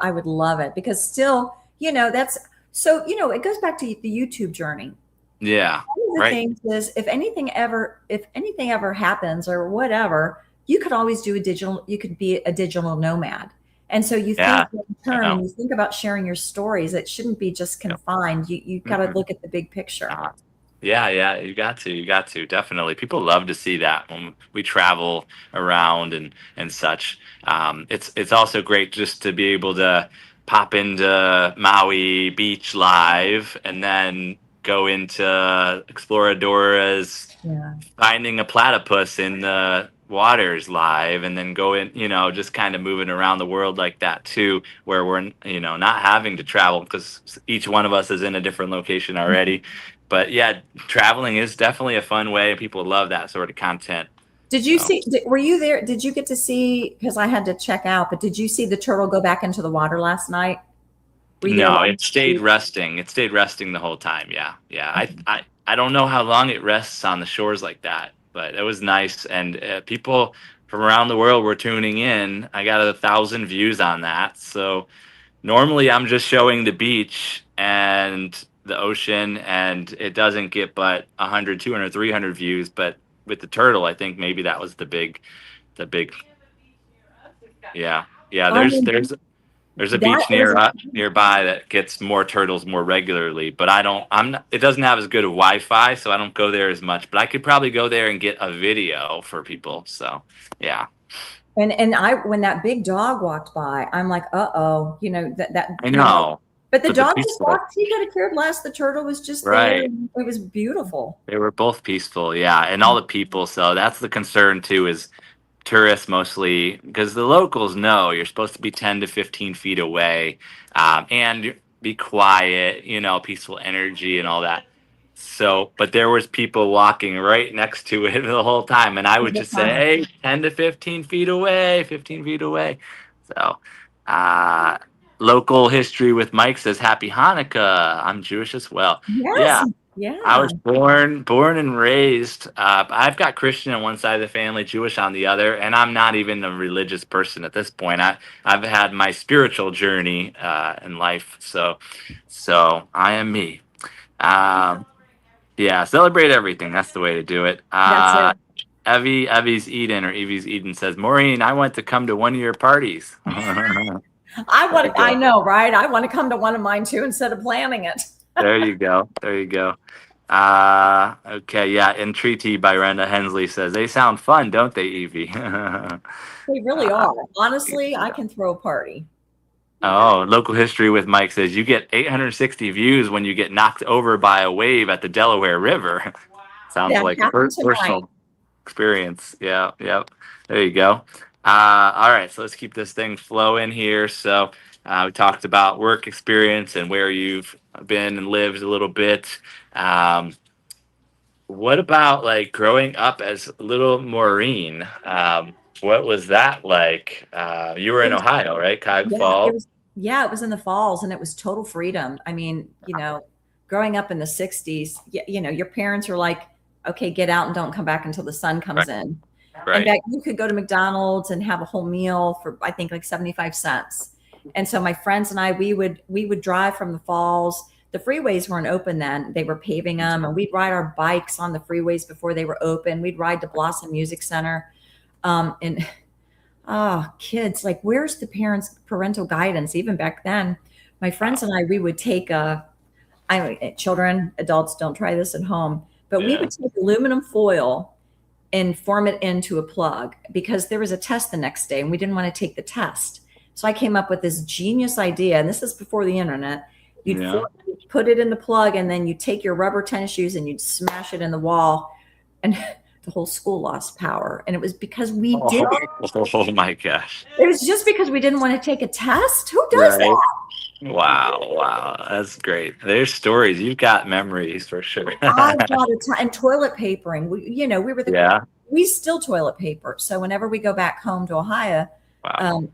I would love it, because still, that's so, it goes back to the YouTube journey. Yeah. One of the things is, if anything ever happens or whatever, you could always do you could be a digital nomad. And so you think long term, and you think about sharing your stories. It shouldn't be just confined. You got to look at the big picture. Yeah, you got to definitely. People love to see that when we travel around and such. It's also great just to be able to pop into Maui Beach live and then go into Exploradora's finding a platypus in the waters live, and then go in, just kind of moving around the world like that too, where we're, not having to travel because each one of us is in a different location already. But yeah, traveling is definitely a fun way. People love that sort of content. Did you see, were you there? Did you get to see, because I had to check out, but did you see the turtle go back into the water last night? No, it stayed resting. It stayed resting the whole time. Yeah. I don't know how long it rests on the shores like that, but it was nice. And people from around the world were tuning in. I got 1,000 views on that. So normally I'm just showing the beach and the ocean, and it doesn't get but 100, 200, 300 views. But with the turtle, I think maybe that was the big. Yeah. There's a beach nearby that gets more turtles more regularly, but it doesn't have as good of Wi-Fi, so I don't go there as much, but I could probably go there and get a video for people. So yeah. And when that big dog walked by, I'm like, uh-oh, that I know. But the dog just walked. He could have cared less. The turtle was just there. It was beautiful. They were both peaceful, yeah, and all the people. So that's the concern too, is tourists mostly, because the locals know you're supposed to be 10 to 15 feet away, and be quiet, peaceful energy and all that. So, but there was people walking right next to it the whole time, and I would just say, hey, 10 to 15 feet away, 15 feet away. So, local history with Mike says, happy Hanukkah. I'm Jewish as well. Yes. Yeah. I was born and raised. I've got Christian on one side of the family, Jewish on the other, and I'm not even a religious person at this point. I've had my spiritual journey in life, so I am me. Yeah, celebrate everything. That's the way to do it. That's it. Evie's Eden says, Maureen, I want to come to one of your parties. I know, right? I want to come to one of mine too, instead of planning it. There you go. Okay, yeah. Entreaty by Renda Hensley says, they sound fun, don't they, Evie? They really are. Honestly, I can throw a party. Oh, local history with Mike says, you get 860 views when you get knocked over by a wave at the Delaware River. Sounds like a personal experience. Yeah. There you go. All right, so let's keep this thing flowing here. So we talked about work experience and where you've been and lived a little bit. What about like growing up as little Maureen? What was that like? You were in Ohio, right? Cuyahoga Falls. It was in the falls, and it was total freedom. I mean, growing up in the 60s, your parents were like, okay, get out and don't come back until the sun comes in. Right. And back you could go to McDonald's and have a whole meal for, I think, like 75 cents. And so my friends and I, we would drive from the falls. The freeways weren't open then. They were paving them, and we'd ride our bikes on the freeways before they were open. We'd ride to Blossom Music Center. Kids, like, where's the parental guidance? Even back then, my friends and I, we would take children, adults, don't try this at home, but we would take aluminum foil and form it into a plug, because there was a test the next day and we didn't want to take the test. So I came up with this genius idea, and this is before the internet. You'd put it in the plug, and then you take your rubber tennis shoes and you'd smash it in the wall, and the whole school lost power. And it was because we did it. Oh my gosh. It was just because we didn't want to take a test. Who does that? Wow. That's great. There's stories. You've got memories for sure. I've got and toilet papering. We still toilet paper. So whenever we go back home to Ohio,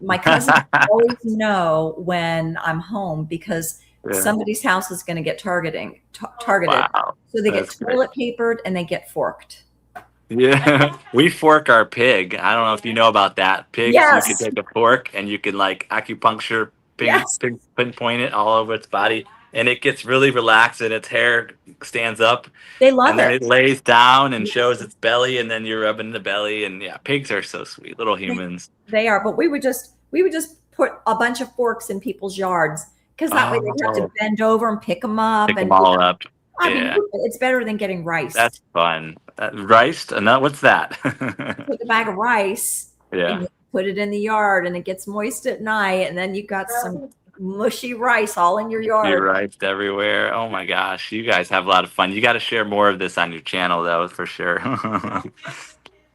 my cousins always know when I'm home, because somebody's house is going to get targeted. Wow. So they get toilet papered and they get forked. Yeah, we fork our pig. I don't know if you know about that. Pigs, you can take a fork and you can like acupuncture pinpoint it all over its body, and it gets really relaxed and its hair stands up. They love and then it lays down and shows its belly, and then you're rubbing the belly. And pigs are so sweet, little humans. They are, but we would just put a bunch of forks in people's yards, because that way they have to bend over and pick them up. Pick them all up. I mean, it's better than getting rice. That's fun. Rice? What's that? Take a bag of rice. And you put it in the yard, and it gets moist at night, and then you got some mushy rice all in your yard. Mushy rice everywhere. Oh my gosh, you guys have a lot of fun. You got to share more of this on your channel, though, for sure.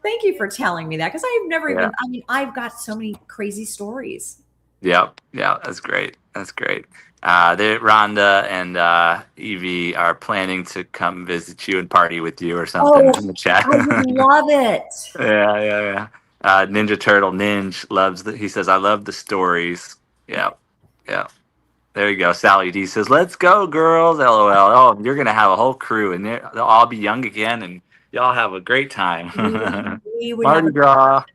Thank you for telling me that, because I've never even. I mean, I've got so many crazy stories. Yep. Yeah, that's great. That's great. Rhonda and Evie are planning to come visit you and party with you or something in the chat. I would love it. Yeah. Ninja Turtle Ninja loves he says, I love the stories. Yeah. There you go. Sally D says, let's go, girls. LOL. Oh, you're going to have a whole crew, and they'll all be young again, and y'all have a great time. Mardi Gras.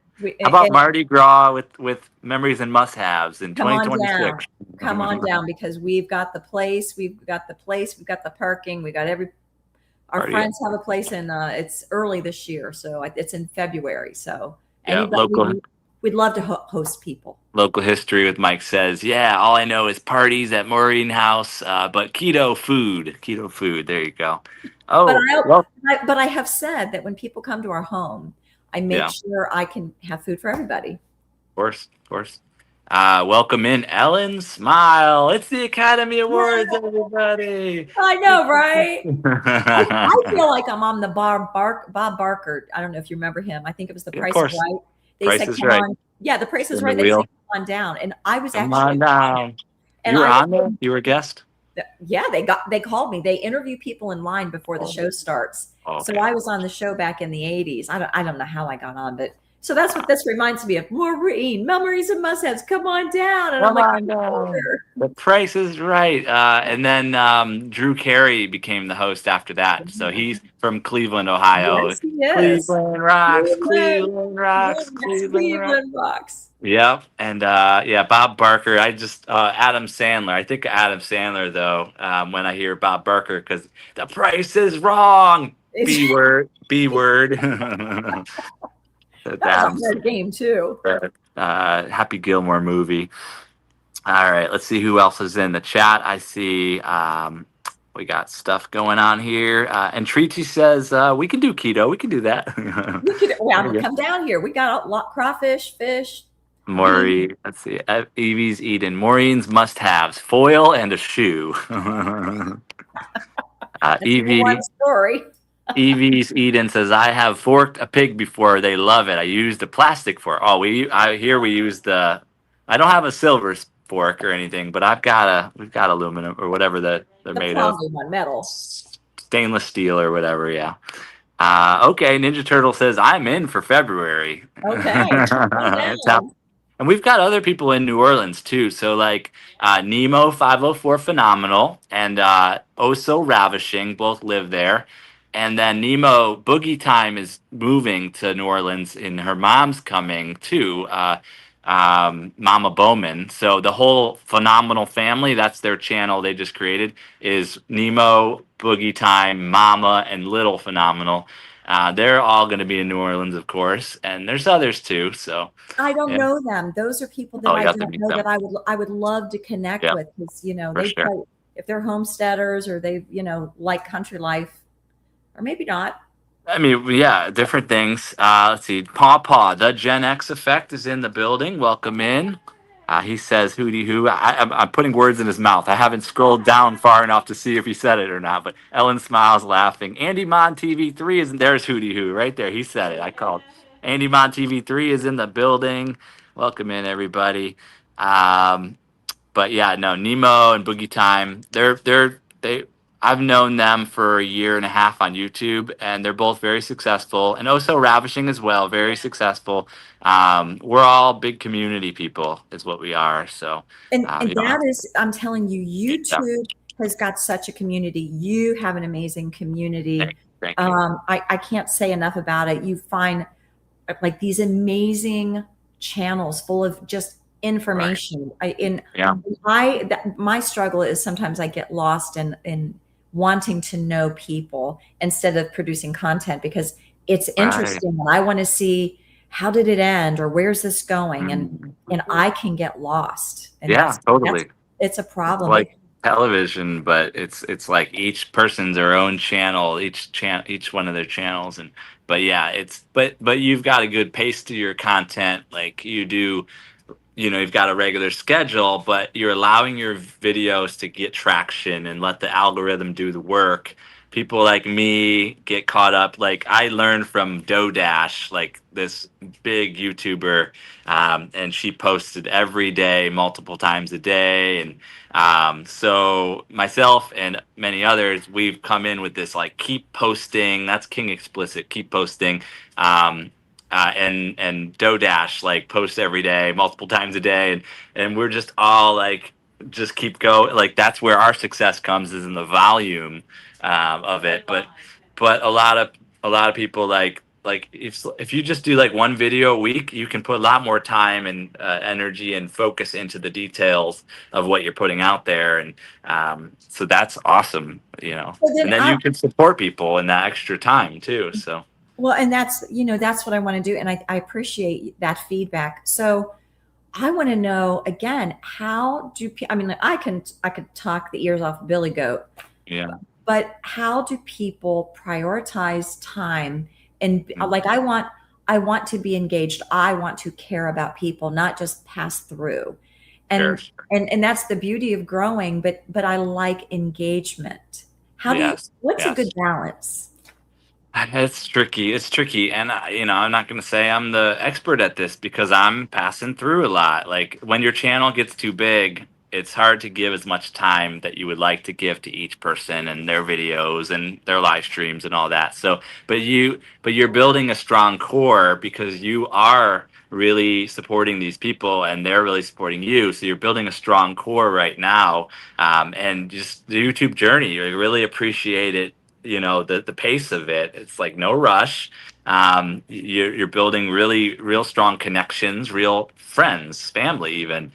How about Mardi Gras with memories and must-haves in 2026? Come on down, because we've got the place, we've got the parking, we got our friends have a place, and it's early this year, so it's in February. So we'd love to host people. Local history with Mike says, all I know is parties at Maureen house, but keto food. There you go. But I have said that when people come to our home, I make sure I can have food for everybody. Of course. Welcome in Ellen Smile. It's the Academy Awards, everybody. I know, right? I feel like I'm on the Bob Barker. I don't know if you remember him. I think it was The Price is Right. They said, come on. Yeah, The Price is Right. They said, come on down. And I was actually on down. You were on there? You were a guest? Yeah, they called me. They interview people in line before the show starts. Okay. So I was on the show back in the 80s. I don't know how I got on, but so that's what this reminds me of. Maureen, memories and must-haves. Come on down. And I'm like, The Price is Right. And then Drew Carey became the host after that. So he's from Cleveland, Ohio. Yes, he is. Cleveland rocks. Cleveland rocks. Cleveland rocks. Yep. And Bob Barker. Adam Sandler. I think Adam Sandler, though, when I hear Bob Barker, because the price is wrong. B word. That was a hard game too. Happy Gilmore movie. All right, let's see who else is in the chat. I see we got stuff going on here. And Treaty says we can do keto. We can do that. Come down here. We got a lot crawfish, fish. Maureen, let's see. Evie's eating. Maureen's must-haves: foil and a shoe. Evie. One story. Evie's Eden says, I have forked a pig before. They love it. I used a plastic fork. We use I don't have a silver fork or anything, but we've got aluminum or whatever that they're made of. Metal. Stainless steel or whatever, yeah. Okay, Ninja Turtle says, I'm in for February. Okay. And we've got other people in New Orleans too. So like Nemo 504 Phenomenal and Oh So Ravishing both live there. And then Nemo Boogie Time is moving to New Orleans, and her mom's coming too, Mama Bowman. So the whole Phenomenal family, that's their channel they just created, is Nemo, Boogie Time, Mama, and Little Phenomenal. They're all going to be in New Orleans, of course, and there's others too. So I don't know them. Those are people that I don't know that I would love to connect with, because if they're homesteaders or they like country life. Or maybe not. I mean, yeah, different things. Let's see. Paw, the Gen X effect is in the building. Welcome in. He says hootie hoo. I'm putting words in his mouth. I haven't scrolled down far enough to see if he said it or not. But Ellen smiles, laughing. Andy Mon TV3 is there's hootie hoo right there. He said it. I called. Andy Mon TV3 is in the building. Welcome in, everybody. Um, but yeah, no, Nemo and Boogie Time, they I've known them for a year and a half on YouTube, and they're both very successful, and also ravishing as well, very successful. We're all big community people, is what we are. So, And you know, that is, I'm telling you, yeah, YouTube has got such a community. You have an amazing community. thank you. I can't say enough about it. You find like these amazing channels full of just information. Yeah, My struggle is sometimes I get lost in wanting to know people instead of producing content because it's right. interesting and I want to see how did it end or where's this going, Mhm. and I can get lost, and Yeah, that's totally. it's a problem. But Like television, but it's like each person's their own channel, each one of their channels, and but yeah, it's but you've got a good pace to your content, like you do. You've got a regular schedule, but you're allowing your videos to get traction and let the algorithm do the work. People like me get caught up. Like I learned from Dodash, like this big YouTuber, and she posted every day, multiple times a day. And so myself and many others, we've come in with this like keep posting. That's King Explicit. Keep posting. And Dodash like posts every day, multiple times a day, and we're just all like just keep going. Like that's where our success comes is in the volume of it. But a lot of people like if you just do like one video a week, you can put a lot more time and energy and focus into the details of what you're putting out there, and so that's awesome, well, and then you can support people in that extra time too. So. well, and that's what I want to do, and I appreciate that feedback. So I want to know again, how do I mean, like, I could talk the ears off of Billy Goat, Yeah. but how do people prioritize time? And Mm, like I want to be engaged. I want to care about people, not just pass through. sure. And and that's the beauty of growing, but I like engagement. How do you Yes. what's a good Yes. balance? It's tricky. It's tricky. And, I'm not going to say I'm the expert at this because I'm passing through a lot. Like when your channel gets too big, it's hard to give as much time that you would like to give to each person and their videos and their live streams and all that. So, but you're building a strong core because you are really supporting these people and they're really supporting you. So you're building a strong core right now. And just the YouTube journey, I really appreciate it, the pace of it. It's like no rush. You're building really real strong connections, real friends, family even.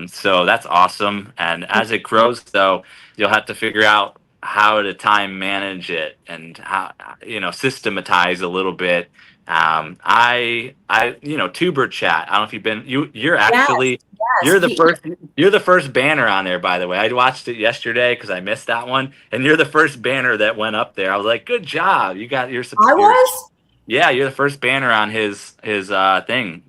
So that's awesome, and as it grows though, you'll have to figure out how to time manage it and how, systematize a little bit. Tuber chat, I don't know if you're Yes, actually yes. you're the first. You're the first banner on there, by the way. I watched it yesterday because I missed that one, and you're the first banner that went up there. I was like, "Good job! You got I your was. yeah, you're the first banner on his thing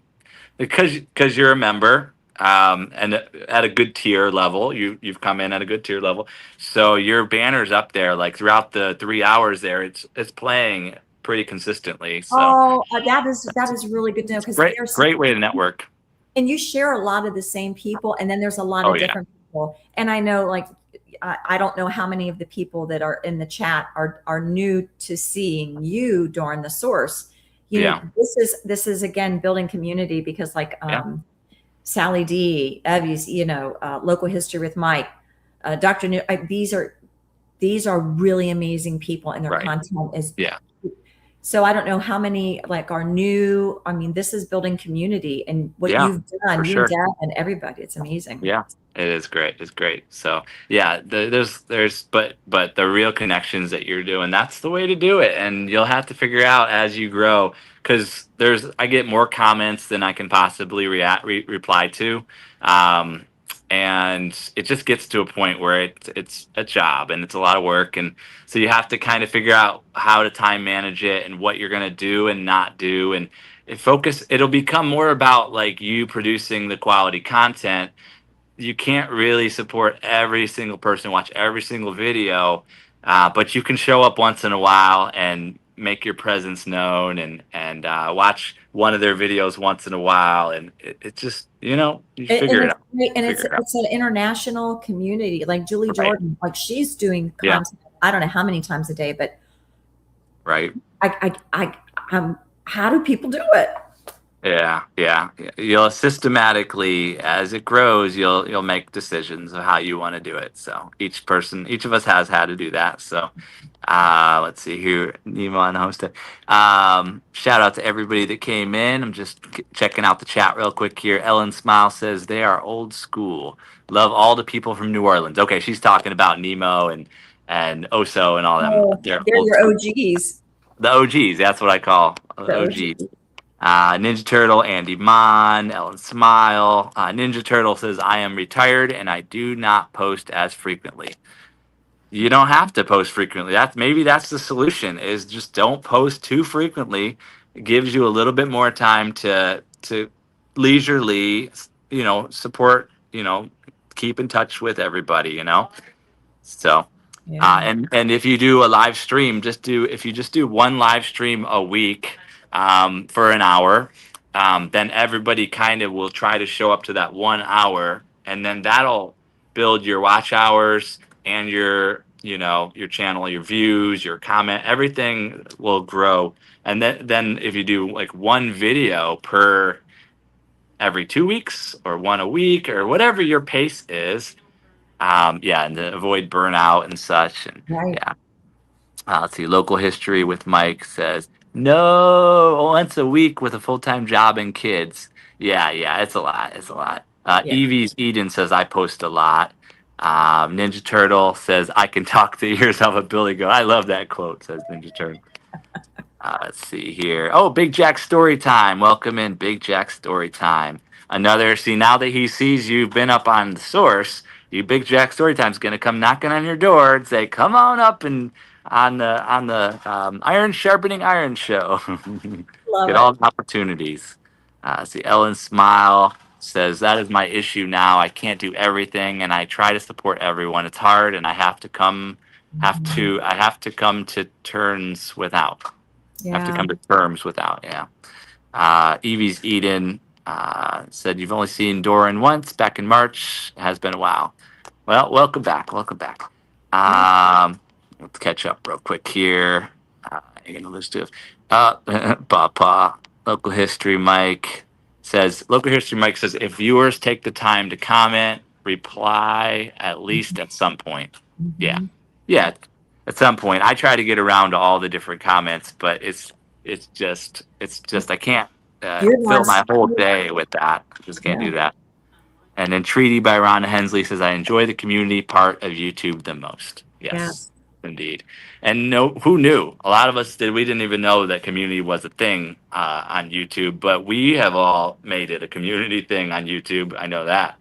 because you're a member, and at a good tier level. You've come in at a good tier level, so your banner's up there like throughout the 3 hours there. It's playing pretty consistently. So Oh, that is really good to know because great way to network. and you share a lot of the same people, and then there's a lot Oh of yeah, different people. And I know, like, I don't know how many of the people that are in the chat are new to seeing you during the source. yeah, This is again building community because, like, yeah, Sally D, Evie's, local history with Mike, Dr. New. These are really amazing people, and their right, content is. yeah. So I don't know how many like are new. I mean, this is building community, and what Yeah, you've for done, you and sure. Deb and everybody, it's amazing. Yeah, it is great. It's great. So yeah, but the real connections that you're doing, that's the way to do it. And you'll have to figure out as you grow, because I get more comments than I can possibly reply to. Um, and it just gets to a point where it's a job and it's a lot of work, and so you have to kind of figure out how to time manage it and what you're going to do and not do, and it'll become more about like you producing the quality content. You can't really support every single person, watch every single video, but you can show up once in a while and make your presence known, and watch one of their videos once in a while, and it just you figure it it's out. great, and Figure it out. it's an international community. Like Julie Right. Jordan, like she's doing Yeah. content. I don't know how many times a day, but Right. How do people do it? Yeah, yeah. You'll systematically, as it grows, you'll make decisions of how you want to do it. So each of us has had to do that. So let's see here, Nemo on hosted. Shout out to everybody that came in. I'm just checking out the chat real quick here. Ellen Smile says they are old school. Love all the people from New Orleans. Okay, she's talking about Nemo and Oso and all them. Oh, they're your OGs. The OGs. That's what I call the OGs. Ninja Turtle, Andy Mon, Ellen Smile. Ninja Turtle says, I am retired and I do not post as frequently. You don't have to post frequently. Maybe that's the solution, is just don't post too frequently. It gives you a little bit more time to leisurely, support, keep in touch with everybody, So Yeah. and if you do a live stream, if you just do one live stream a week, for an hour, then everybody kind of will try to show up to that 1 hour, and then that'll build your watch hours and your channel, your views, your comment, everything will grow. And then if you do like one video per every 2 weeks or one a week or whatever your pace is, and to avoid burnout and such, and Right. yeah. Let's see. Local history with Mike says, no, once a week with a full-time job and kids. Yeah, it's a lot. It's a lot. Evie's Eden says, I post a lot. Ninja Turtle says, I can talk the ears off of Billy Goat. I love that quote, says Ninja Turtle. Let's see here. Oh, Big Jack story time. Welcome in, Big Jack story time. Now that he sees you've been up on the source, Big Jack Storytime's going to come knocking on your door and say, come on up and on the Iron Sharpening Iron show. Get all the opportunities. See, Ellen Smile says, that is my issue now. I can't do everything, and I try to support everyone. It's hard, and I have to come to terms without. Yeah. Have to come to terms without. Yeah. Evie's Eden said, you've only seen Doran once back in March. It has been a while. Well, welcome back. Welcome back. Let's catch up real quick here. You're gonna listen to Papa. Local History Mike says, if viewers take the time to comment, reply at least at some point. Mm-hmm. Yeah. At some point, I try to get around to all the different comments, but it's just I can't fill my whole day with that. I just can't do that. And then Treaty by Rhonda Hensley says, I enjoy the community part of YouTube the most. Yes, indeed. And who knew? A lot of us did. We didn't even know that community was a thing on YouTube, but we have all made it a community thing on YouTube. I know that.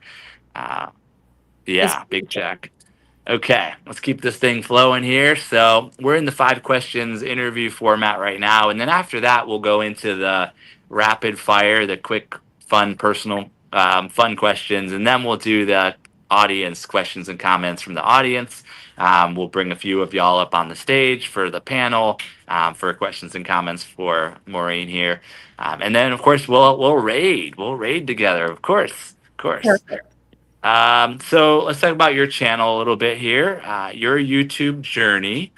Big Jack. Okay, let's keep this thing flowing here. So we're in the 5 questions interview format right now. And then after that, we'll go into the rapid fire, the quick, fun, personal, fun questions. And then we'll do the audience questions and comments from the audience. We'll bring a few of y'all up on the stage for the panel, for questions and comments for Maureen here. And then, of course, we'll raid. We'll raid together, of course. Perfect. So let's talk about your channel a little bit here. Your YouTube journey.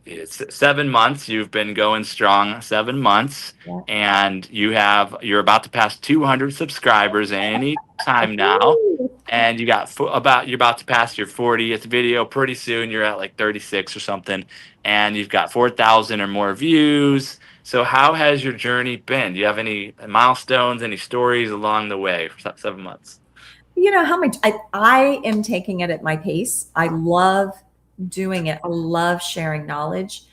It's 7 months. You've been going strong 7 months, and you're about to pass 200 subscribers any time now. And you're about to pass your 40th video pretty soon. You're at like 36 or something, and you've got 4,000 or more views. So how has your journey been? Do you have any milestones, any stories along the way for 7 months? You know how much I am taking it at my pace. I love doing it. I love sharing knowledge.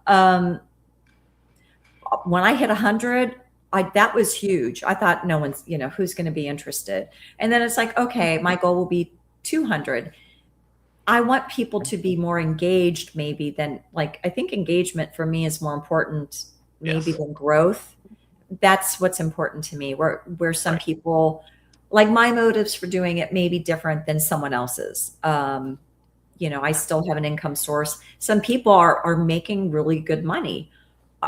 When I hit 100, that was huge. I thought no one's, who's going to be interested. And then it's like, okay, my goal will be 200. I want people to be more engaged maybe than, like, I think engagement for me is more important maybe than growth. That's what's important to me, where some people, like, my motives for doing it may be different than someone else's. I still have an income source. Some people are making really good money,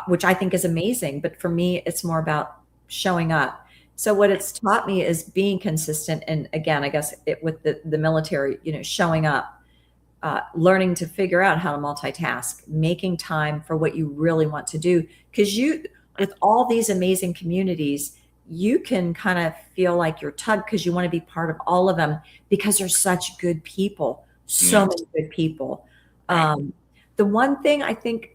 which I think is amazing. But for me, it's more about showing up. So what it's taught me is being consistent. And again, I guess with the military, showing up, learning to figure out how to multitask, making time for what you really want to do. Because with all these amazing communities, you can kind of feel like you're tugged because you want to be part of all of them because they're such good people, so many good people. The one thing I think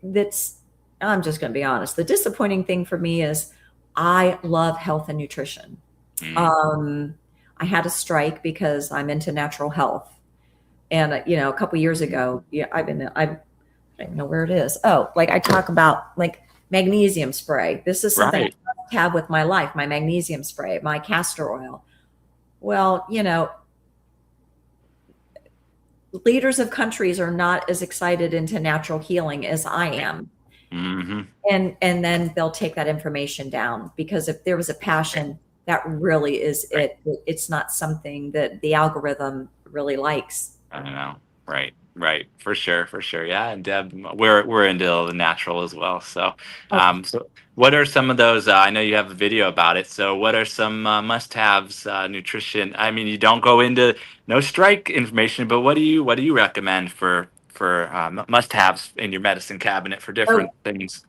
I'm just going to be honest, the disappointing thing for me is I love health and nutrition. I had a strike because I'm into natural health. And, a couple years ago, I don't know where it is. Oh, like I talk about like magnesium spray. This is something I must have with my life, my magnesium spray, my castor oil. Well, leaders of countries are not as excited into natural healing as I am. And then they'll take that information down, because if there was a passion, that really is it. It's not something that the algorithm really likes. I don't know. Right. For sure. Yeah. And Deb, we're into the natural as well. So, so what are some of those? I know you have a video about it. So, what are some must-haves nutrition? I mean, you don't go into no strike information, but what do you recommend for must-haves in your medicine cabinet for different things?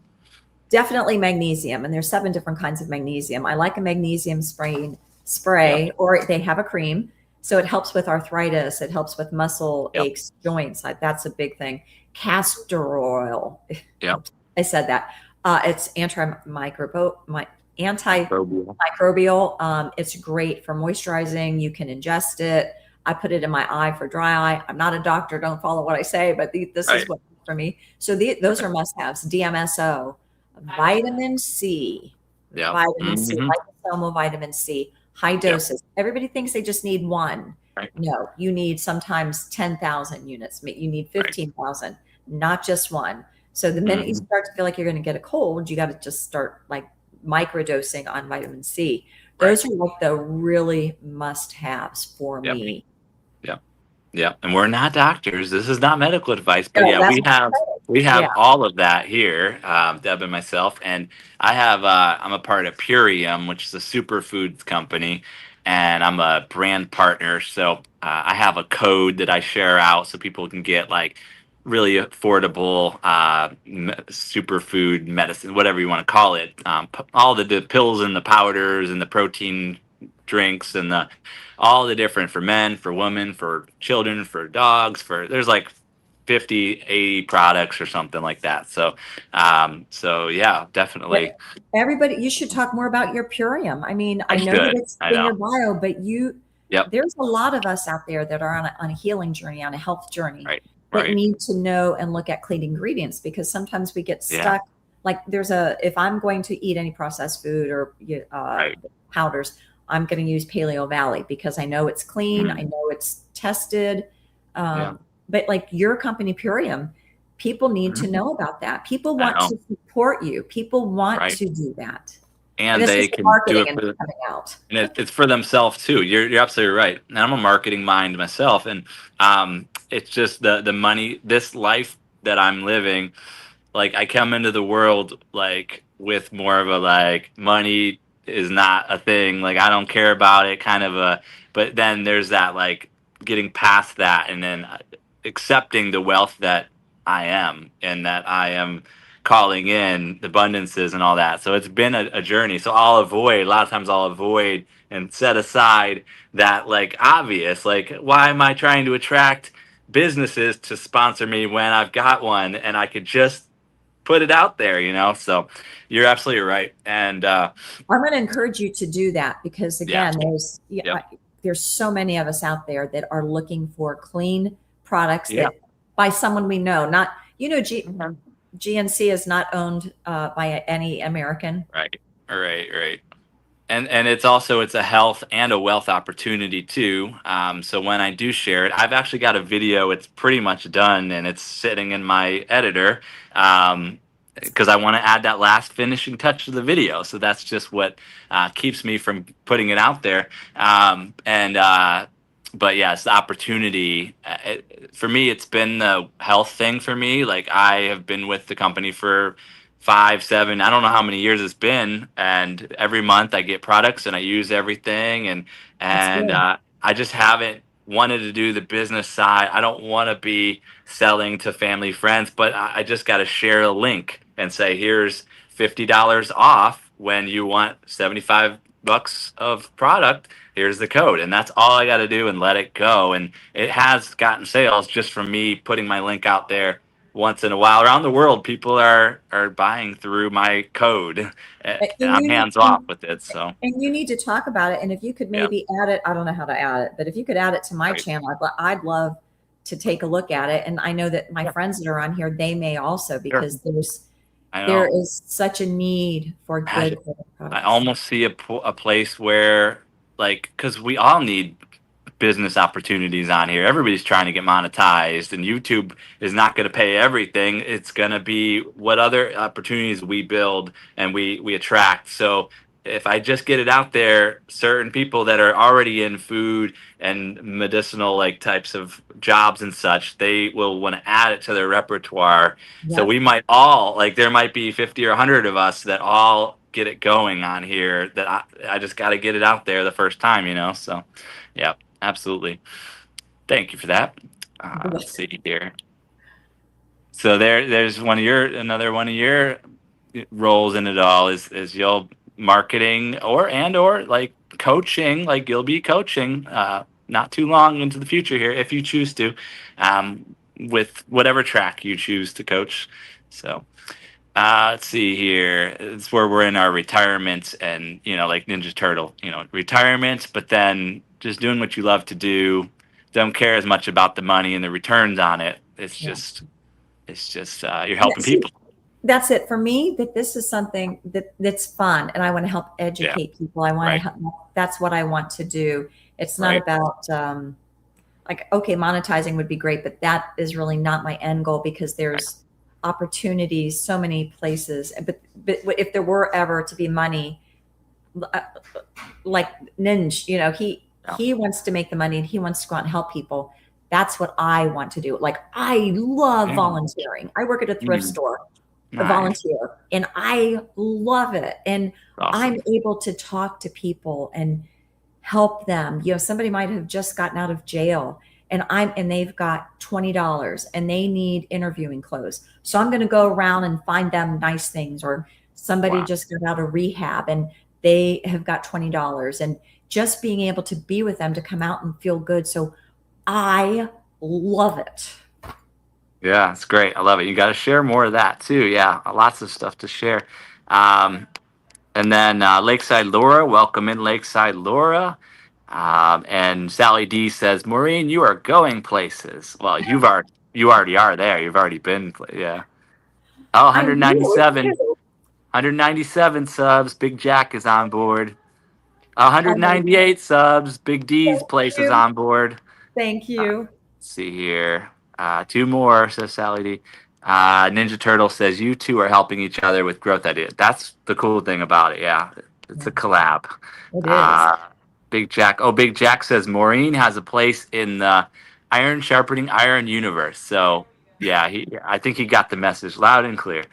Definitely magnesium, and there's 7 different kinds of magnesium. I like a magnesium spray, or they have a cream. So it helps with arthritis. It helps with muscle aches, joints. That's a big thing. Castor oil. I said that. It's antimicrobial. It's great for moisturizing. You can ingest it. I put it in my eye for dry eye. I'm not a doctor. Don't follow what I say, but this is what for me. So those are must-haves. DMSO, vitamin C, liposomal vitamin C. High doses. Everybody thinks they just need one. No, you need sometimes 10,000 units. You need 15,000, not just one. So the minute you start to feel like you're going to get a cold, you got to just start like microdosing on vitamin C. Those are like the really must-haves for me. Yeah. And we're not doctors. This is not medical advice, but we have all of that here, Deb and myself. And I'm a part of Purium, which is a superfoods company, and I'm a brand partner. So I have a code that I share out so people can get like really affordable superfood medicine, whatever you want to call it. All the pills and the powders and the protein drinks and all the different, for men, for women, for children, for dogs, there's like 50, 80 products or something like that. So yeah, definitely. Everybody, you should talk more about your Purium. I mean, I know that it's in your bio, but there's a lot of us out there that are on a healing journey, on a health journey, that need to know and look at clean ingredients, because sometimes we get stuck. Like if I'm going to eat any processed food or powders, I'm going to use Paleo Valley because I know it's clean. I know it's tested. But like your company, Purium, people need to know about that. People want to support you. People want to do that. And they can do it for coming out. And it's for themselves too. You're absolutely right. And I'm a marketing mind myself. And it's just the money, this life that I'm living, like I come into the world like with more of a like money is not a thing. Like I don't care about it but then there's that like getting past that and then accepting the wealth that I am and that I am calling in the abundances and all that. So it's been a journey. So a lot of times I'll avoid and set aside that like obvious, like why am I trying to attract businesses to sponsor me when I've got one and I could just put it out there, So you're absolutely right. And I'm going to encourage you to do that because again, there's so many of us out there that are looking for clean products that by someone we know, GNC is not owned by any American. Right. And it's also, it's a health and a wealth opportunity too. So when I do share it, I've actually got a video. It's pretty much done, and it's sitting in my editor, because I want to add that last finishing touch to the video. So that's just what keeps me from putting it out there. But yeah, it's the opportunity. For me, it's been the health thing for me. Like, I have been with the company for 5, 7, I don't know how many years it's been, and every month I get products and I use everything, and That's and good. uh, I just haven't wanted to do the business side. I don't want to be selling to family friends, but I just got to share a link and say, here's $50 off when you want $75 of product. Here's the code, and that's all I got to do, and let it go. And it has gotten sales just from me putting my link out there once in a while. Around the world, people are buying through my code, and And I'm you need hands off with it. So and you need to talk about it. And if you could yeah, maybe add it, I don't know how to add it, but if you could add it to my right. channel, I'd love to take a look at it. And I know that my friends that are on here, they may also, Sure. because I there know. is such a need for good I products. almost see a place where, like, because we all need business opportunities on here. Everybody's trying to get monetized, and YouTube is not going to pay everything. It's going to be what other opportunities we build and we attract. So if I just get it out there, certain people that are already in food and medicinal like types of jobs and such, they will want to add it to their repertoire. So Yep. we might all, like, there might be 50 or 100 of us that all get it going on here, that I just got to get it out there the first time, So yeah, absolutely. Thank you for that. Let's see here. So there's another one of your roles in it all is you'll marketing or like coaching, like you'll be coaching not too long into the future here if you choose to, with whatever track you choose to coach. So let's see here. It's where we're in our retirement, and like Ninja Turtle, retirement, but then just doing what you love to do. Don't care as much about the money and the returns on it. Yeah. It's just you're helping See, people. that's it for me, that this is something that's fun, and I want to help Yeah. educate people. I want to Right. help. That's what I want to do. It's not Right. about like, okay, monetizing would be great, but that is really not my end goal, because Right. there's opportunities so many places. But if there were ever to be money, uh, like Ninja, Yeah. he wants to make the money and he wants to go out and help people. That's what I want to do. Like, I love Yeah. volunteering. I work at a thrift Mm. store, a Nice. volunteer, and I love it. And I'm Awesome. able to talk to people and help them. Somebody might have just gotten out of jail, and they've got $20 and they need interviewing clothes. So I'm going to go around and find them nice things. Or somebody Wow. just got out of rehab and they have got $20, and just being able to be with them to come out and feel good. So I love it. Yeah, it's great. I love it. You got to share more of that too. Yeah, lots of stuff to share. Um, and then Lakeside Laura, welcome in Lakeside Laura. And Sally D says, Maureen, you are going places. Well, you already are there. You've already been. Yeah. Oh, I really 197. do. 197 subs. Big Jack is on board. I really, 198 subs. Big D's thank place is you. on board. Thank you. Let's see here. Two more, says Sally D. Ninja Turtle says, you two are helping each other with growth ideas. That's the cool thing about it. Yeah. It's Yeah, a collab. it is. Uh, Big Jack. Oh, Big Jack says Maureen has a place in the iron sharpening iron universe. So yeah, I think he got the message loud and clear.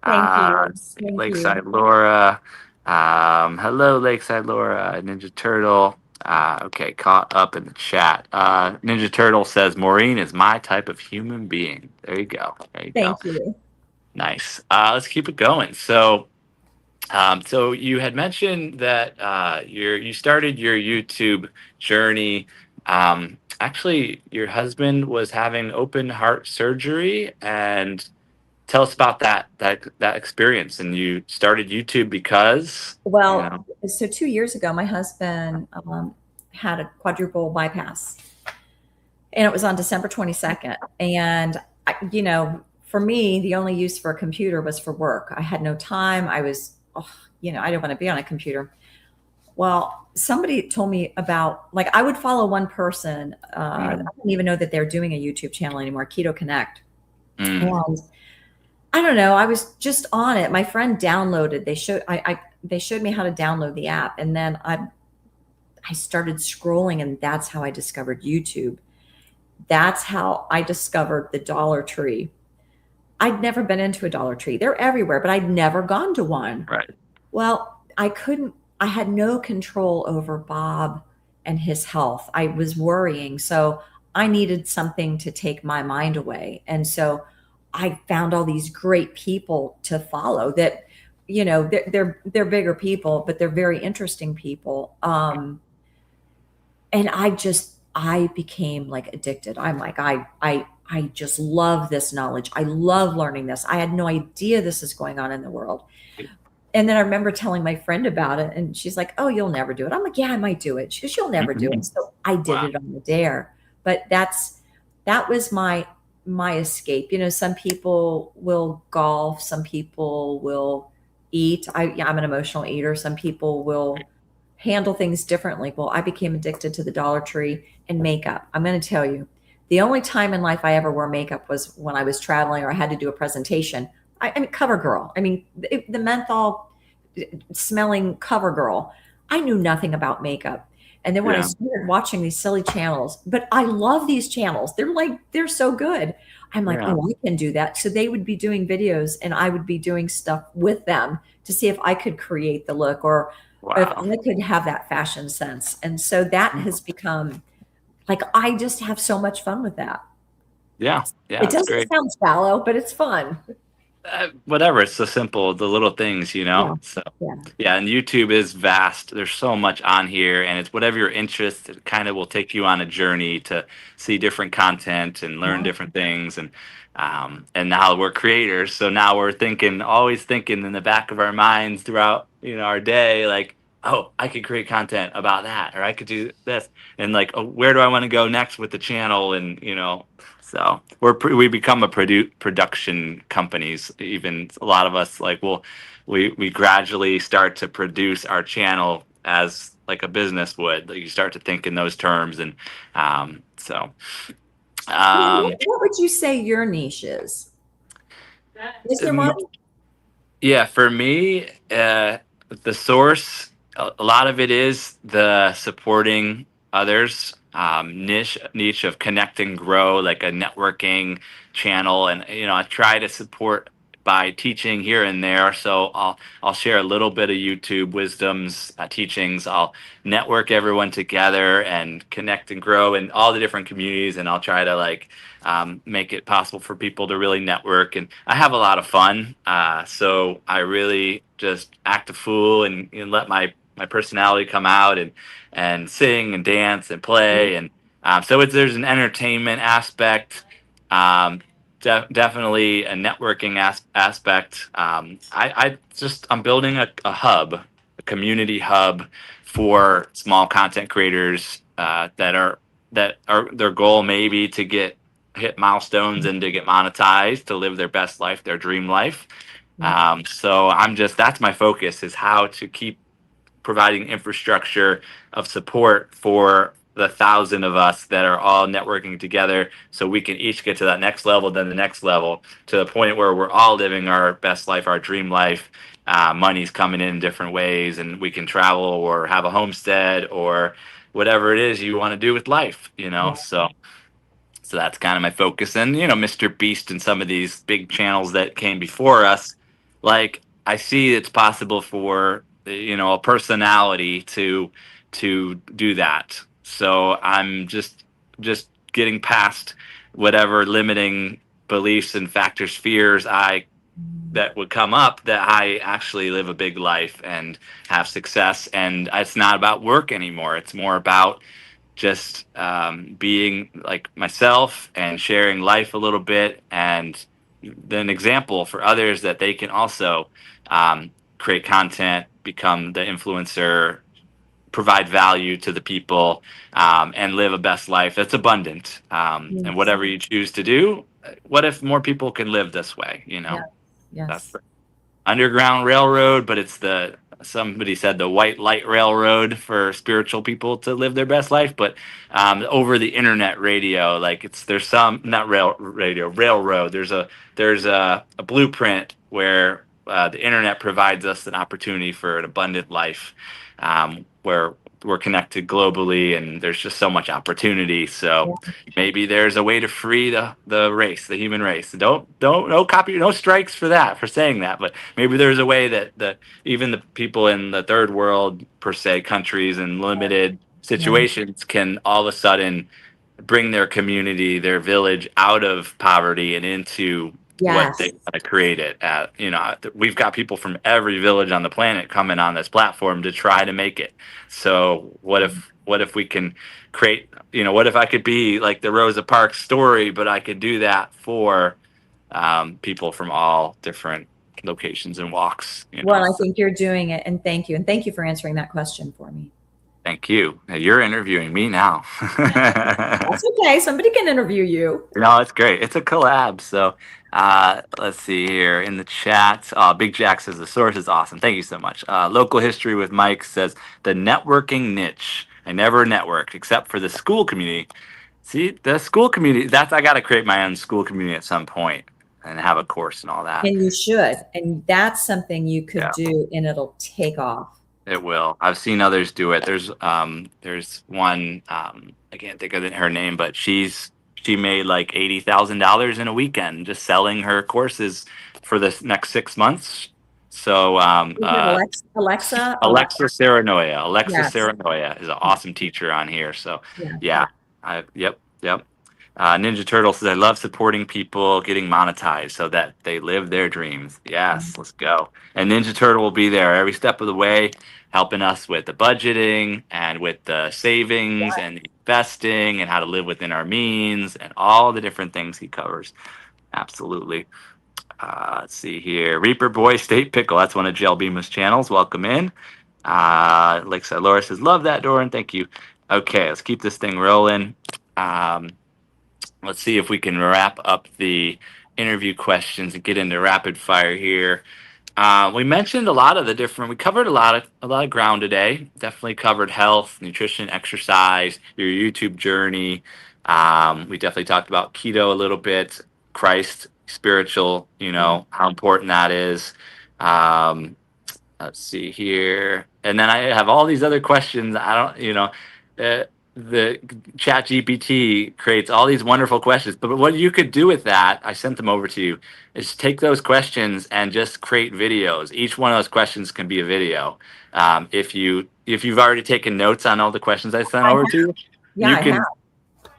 Thank you. Let's see, Thank you. Lakeside Laura. Hello, Lakeside Laura. Ninja Turtle. Okay, caught up in the chat. Ninja Turtle says Maureen is my type of human being. There you go. There you go. Thank you. Nice. Let's keep it going. So you had mentioned that you started your YouTube journey. Actually, your husband was having open heart surgery, and tell us about that experience. And you started YouTube because Well, so 2 years ago, my husband had a quadruple bypass, and it was on December 22nd. And for me, the only use for a computer was for work. I had no time. I was oh, I don't want to be on a computer. Well, somebody told me about, like, I would follow one person. I didn't even know that they're doing a YouTube channel anymore, Keto Connect. And I don't know, I was just on it. My friend downloaded, they showed me how to download the app. And then I started scrolling, and that's how I discovered YouTube. That's how I discovered the Dollar Tree. I'd never been into a Dollar Tree. They're everywhere, but I'd never gone to one. Right. Well, I had no control over Bob and his health. I was worrying. So I needed something to take my mind away. And so I found all these great people to follow that, they're bigger people, but they're very interesting people. And I became like addicted. I'm like, I just love this knowledge. I love learning this. I had no idea this is going on in the world. And then I remember telling my friend about it, and she's like, "Oh, you'll never do it." I'm like, "Yeah, I might do it." She goes, "You'll never do it." So I did it on the dare. But that was my escape. Some people will golf, some people will eat. I'm an emotional eater. Some people will handle things differently. Well, I became addicted to the Dollar Tree and makeup. I'm going to tell you, the only time in life I ever wore makeup was when I was traveling or I had to do a presentation. I mean, cover girl. I mean, the menthol smelling cover girl. I knew nothing about makeup. And then when I started watching these silly channels, but I love these channels. They're so good. I'm like, oh, I can do that. So they would be doing videos and I would be doing stuff with them to see if I could create the look or if I could have that fashion sense. And so that has become like, I just have so much fun with that. Yeah. It doesn't sound shallow, but it's fun. Whatever, it's so simple, the little things, so and YouTube is vast. There's so much on here, and it's whatever your interest, it kind of will take you on a journey to see different content and learn different things. And now we're creators, so now we're always thinking in the back of our minds throughout our day, like, oh, I could create content about that, or I could do this, and like, oh, where do I want to go next with the channel? And so we become a production companies. Even a lot of us, like, we gradually start to produce our channel as like a business would. Like, you start to think in those terms, and so. What would you say your niche is? Is there one? Yeah, for me, the source, a lot of it is the supporting others. Niche of connect and grow, like a networking channel. And I try to support by teaching here and there. So I'll share a little bit of YouTube wisdoms, teachings. I'll network everyone together and connect and grow in all the different communities. And I'll try to make it possible for people to really network. And I have a lot of fun. So I really just act a fool and let my personality come out and sing and dance and play. And so there's an entertainment aspect, definitely a networking aspect. I'm building a hub, a community hub for small content creators that are their goal maybe to hit milestones and to get monetized, to live their best life, their dream life. So that's my focus, is how to keep providing infrastructure of support for the 1,000 of us that are all networking together, so we can each get to that next level, then the next level, to the point where we're all living our best life, our dream life. Money's coming in different ways, and we can travel or have a homestead or whatever it is you want to do with life, So that's kind of my focus. And Mr. Beast and some of these big channels that came before us, like, I see it's possible for a personality to do that. So I'm just getting past whatever limiting beliefs and factors, fears that would come up, that I actually live a big life and have success. And it's not about work anymore. It's more about just being like myself and sharing life a little bit, and then example for others that they can also create content, become the influencer, provide value to the people, and live a best life that's abundant. And whatever you choose to do, what if more people can live this way? Yes. underground railroad, but it's somebody said the white light railroad for spiritual people to live their best life. But over the internet radio, like there's some not railroad. There's a blueprint where the internet provides us an opportunity for an abundant life, where we're connected globally, and there's just so much opportunity. So maybe there's a way to free the human race. No strikes for saying that, but maybe there's a way that even the people in the third world, per se, countries and limited situations can all of a sudden bring their community, their village out of poverty and into what they want to create it at. We've got people from every village on the planet coming on this platform to try to make it. So what if we can create, what if I could be like the Rosa Parks story, but I could do that for people from all different locations and walks. Well, I think you're doing it, and thank you. And thank you for answering that question for me. Thank you. You're interviewing me now. That's okay. Somebody can interview you. No, it's great. It's a collab. So let's see here in the chat. Big Jack says the source is awesome. Thank you so much. Local History with Mike says the networking niche. I never networked except for the school community. See, the school community, I got to create my own school community at some point and have a course and all that. And you should. And that's something you could do, and it'll take off. It will. I've seen others do it. There's one, I can't think of her name, but she made like $80,000 in a weekend just selling her courses for the next 6 months. So Alexa Saranoia. Saranoia is an awesome teacher on here. So yep. Ninja Turtle says, I love supporting people getting monetized so that they live their dreams. Yes, let's go. And Ninja Turtle will be there every step of the way, helping us with the budgeting and with the savings and the investing and how to live within our means and all the different things he covers. Absolutely. Let's see here. Reaper Boy State Pickle. That's one of Jel Beema's channels. Welcome in. Lakeside Laura says, love that, Doran. Thank you. Okay, let's keep this thing rolling. Let's see if we can wrap up the interview questions and get into rapid fire here. We mentioned we covered a lot of ground today. Definitely covered health, nutrition, exercise, your YouTube journey. We definitely talked about keto a little bit, Christ, spiritual, how important that is. Let's see here. And then I have all these other questions. The chat GPT creates all these wonderful questions, but what you could do with that, I sent them over to you, is take those questions and just create videos. Each one of those questions can be a video. If you've already taken notes on all the questions I sent over to you,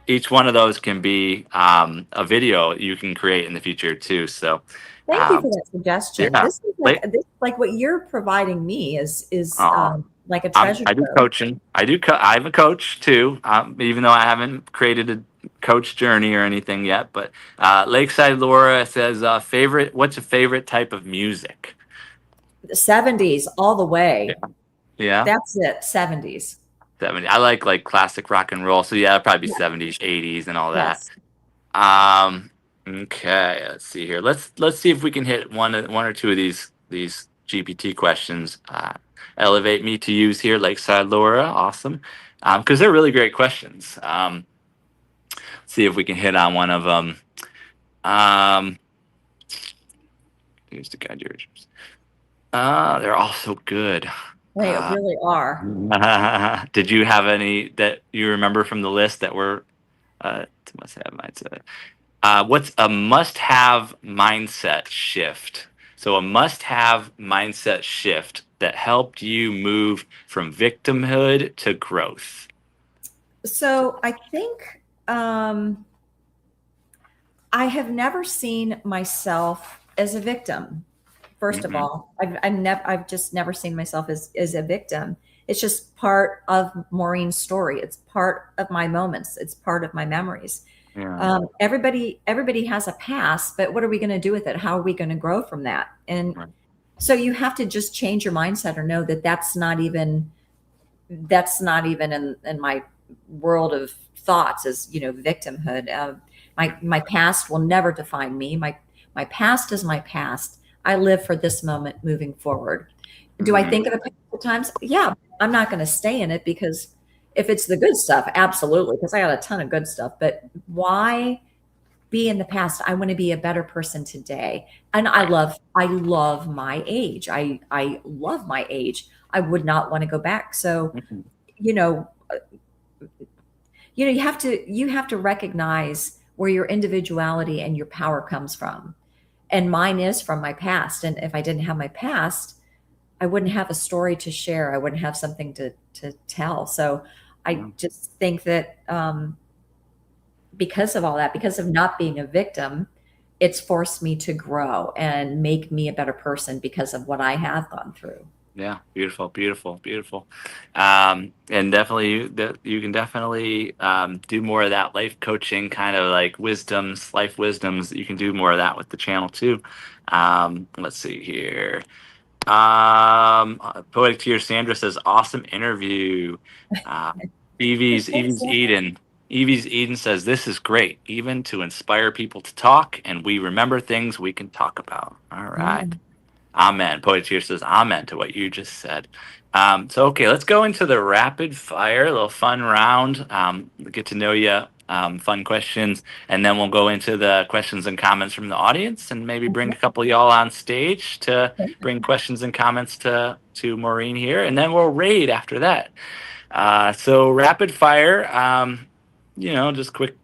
each one of those can be a video you can create in the future too. So thank you for that suggestion. Yeah. This is like what you're providing me is like a treasure trove. I do coaching. I have a coach too, even though I haven't created a coach journey or anything yet. But Lakeside Laura says, what's a favorite type of music? The 70s all the way. Yeah. That's it. 70s. 70s. I like classic rock and roll. So yeah, it'll probably be 70s, 80s and all that. Okay, let's see here. Let's see if we can hit one or two of these GPT questions. Elevate me to use here, Lakeside Laura. Awesome. Because they're really great questions. Let's see if we can hit on one of them. Here's the guide yours. They're all so good. They really are. Did you have any that you remember from the list that were must-have mindset? What's a must-have mindset shift? So a must-have mindset shift that helped you move from victimhood to growth. So I think I have never seen myself as a victim. First of all, I've just never seen myself as a victim. It's just part of Maureen's story. It's part of my moments. It's part of my memories. Yeah. Everybody has a past, but what are we going to do with it? How are we going to grow from that? And so you have to just change your mindset or know that that's not even in my world of thoughts as, victimhood. My past will never define me. My past is my past. I live for this moment moving forward. Do I think of the painful times? Yeah, I'm not going to stay in it, because if it's the good stuff, absolutely, because I got a ton of good stuff. But why be in the past? I want to be a better person today. And I love my age. I love my age. I would not want to go back. So, you know, you have to recognize where your individuality and your power comes from. And mine is from my past. And if I didn't have my past, I wouldn't have a story to share. I wouldn't have something to tell. So I just think that because of all that, because of not being a victim, it's forced me to grow and make me a better person because of what I have gone through. Yeah, beautiful, beautiful, beautiful. And definitely, you can definitely do more of that life coaching kind of like wisdoms, life wisdoms. You can do more of that with the channel too. Let's see here. Poetic Tears Sandra says, awesome interview. Evie's Eden says, this is great, even to inspire people to talk, and we remember things we can talk about. All right. Amen. Poet Tears says, amen to what you just said. So, okay, let's go into the rapid fire, a little fun round. Get to know you, fun questions, and then we'll go into the questions and comments from the audience, and maybe bring a couple of y'all on stage to bring questions and comments to Maureen here, and then we'll raid after that. So rapid fire, just quick,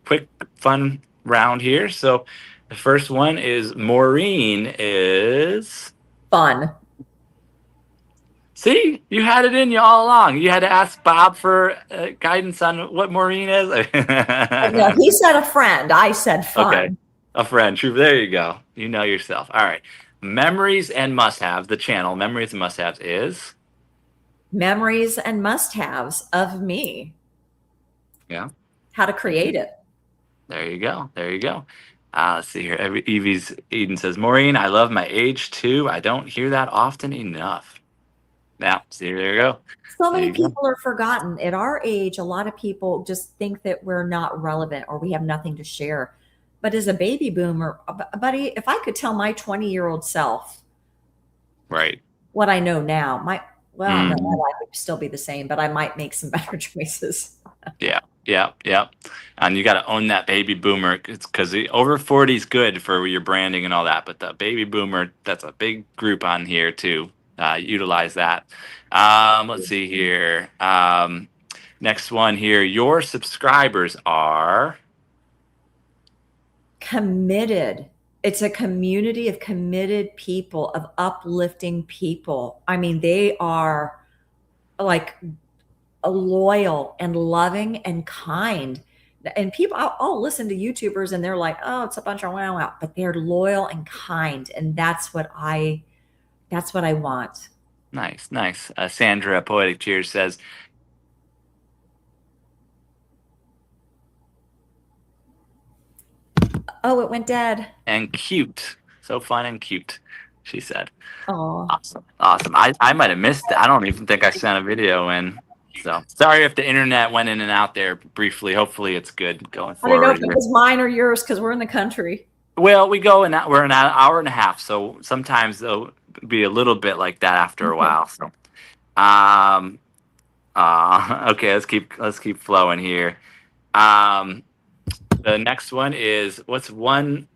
fun round here. So the first one is, Maureen is fun. See, you had it in you all along. You had to ask Bob for guidance on what Maureen is. No, he said a friend. I said fun. Okay, a friend. True. There you go. You know yourself. All right. Memories and must-haves. The channel Memories and Must-Haves is memories and must-haves of me. Yeah. How to create it. There you go. There you go. Let's see here. Eden says, Maureen, I love my age too. I don't hear that often enough. Yeah, see, there you go. So many people are forgotten. At our age, a lot of people just think that we're not relevant or we have nothing to share. But as a baby boomer, buddy, if I could tell my 20-year-old self what I know now, my life would still be the same, but I might make some better choices. Yeah. And you got to own that baby boomer, because over 40 is good for your branding and all that. But the baby boomer, that's a big group on here too. Utilize that. Let's see here. Next one here. Your subscribers are committed. It's a community of committed people, of uplifting people. I mean, they are like loyal and loving and kind. And people, I'll listen to YouTubers and they're like, oh, it's a bunch of wow, but they're loyal and kind. And that's what I want. Nice. Sandra, Poetic Tears says, oh, it went dead. And cute. So fun and cute, she said. Oh, awesome. I might have missed it. I don't even think I sent a video in. So sorry if the internet went in and out there briefly. Hopefully it's good going forward. I don't know if it was mine or yours, because we're in the country. Well, we're an hour and a half, so sometimes they'll be a little bit like that after a while. So, okay, let's keep flowing here. The next one is, what's one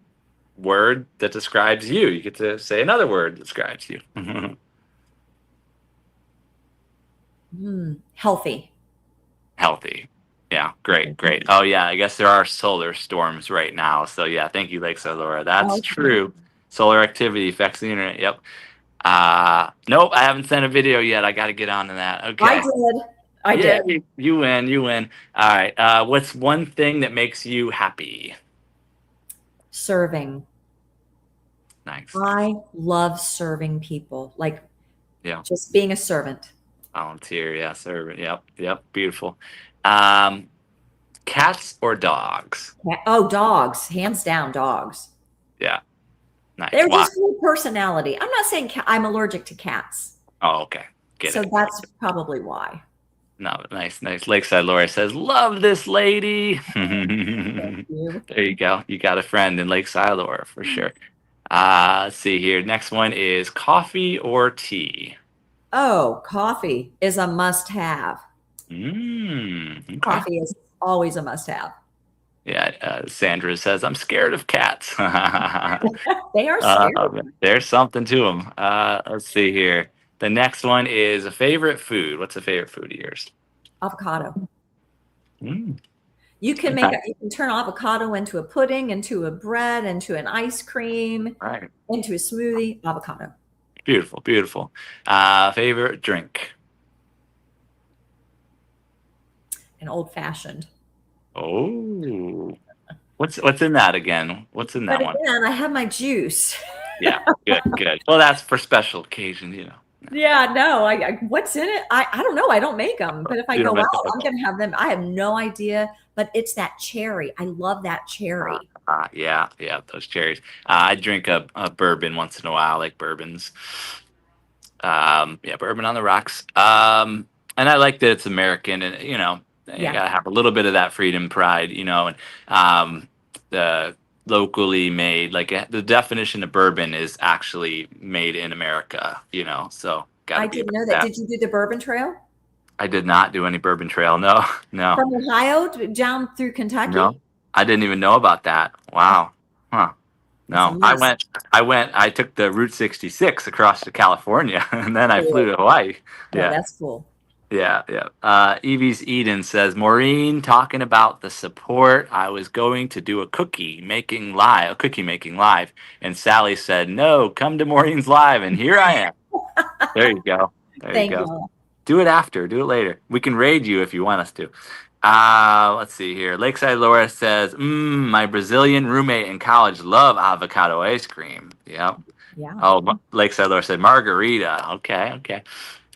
word that describes you? You get to say another word that describes you. Healthy. Yeah, great. Oh yeah, I guess there are solar storms right now. So yeah, thank you, Lakeside Laura. That's true. Solar activity affects the internet. Yep. Nope, I haven't sent a video yet. I got to get on to that. Okay. I did. You win. All right. What's one thing that makes you happy? Serving. Nice. I love serving people. Just being a servant. Volunteer, yeah, servant. Yep. Beautiful. Cats or dogs? Oh, dogs. Hands down, dogs. Yeah. Nice. They're just full personality. I'm not saying I'm allergic to cats. Oh, okay. So that's probably why. No, nice. Lakeside Laura says, love this lady. There you go. You got a friend in Lakeside Laura for sure. Let's see here. Next one is coffee or tea. Oh, coffee is a must-have. Okay. Coffee is always a must-have. Yeah, Sandra says, I'm scared of cats. They are scary. There's something to them. Let's see here. The next one is a favorite food. What's a favorite food of yours? Avocado. Mm, You can okay. you can turn avocado into a pudding, into a bread, into an ice cream, Right. into a smoothie. Avocado. Beautiful, beautiful. Favorite drink. An old-fashioned. Oh, what's in that again? What's in that But one? again, I have my juice. Yeah, good, good. Well, that's for special occasions, you know. Yeah, no, what's in it? I don't know. I don't make them, but if I You don't go make out, them. I'm gonna have them. I have no idea, but it's that cherry. I love that cherry. Yeah, those cherries. I drink a bourbon once in a while, like bourbons. Yeah, bourbon on the rocks. And I like that it's American, and you know, you Yeah, gotta have a little bit of that freedom, pride, you know, and the locally made. Like the definition of bourbon is actually made in America, you know. So got I to be didn't about know that. that. Did you do the Bourbon Trail I did not do any bourbon trail. No, no, from Ohio down through Kentucky? no. I didn't even know about that. Wow. Huh. It's a No, must. I took the Route 66 across to California and then I flew Cool. to Hawaii. No, Yeah. that's cool. Yeah, yeah. Evie's Eden says, Maureen, talking about the support. I was going to do a cookie making live. And Sally said, no, come to Maureen's live. And here I am. There you go. There you Thank go. you. Do it after. Do it later. We can raid you if you want us to. Let's see here. Lakeside Laura says, my Brazilian roommate in college love avocado ice cream. Yep. Yeah. Oh, Lakeside Laura said margarita. Okay, okay.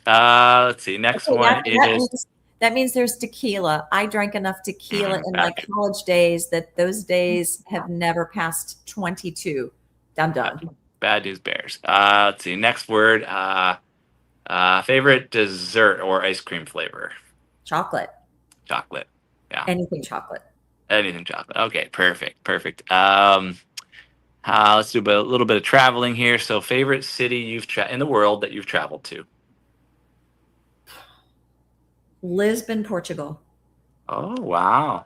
Let's see. Next Okay, one is that means there's tequila. I drank enough tequila in my college days that those days have never passed 22. I'm done. Bad News Bears. Let's see. Next word. Favorite dessert or ice cream flavor? Chocolate. Chocolate. Yeah. Anything chocolate. Anything chocolate. Okay, perfect, perfect. Let's do a little bit of traveling here. So, favorite city in the world that you've traveled to? Lisbon, Portugal. Oh, wow.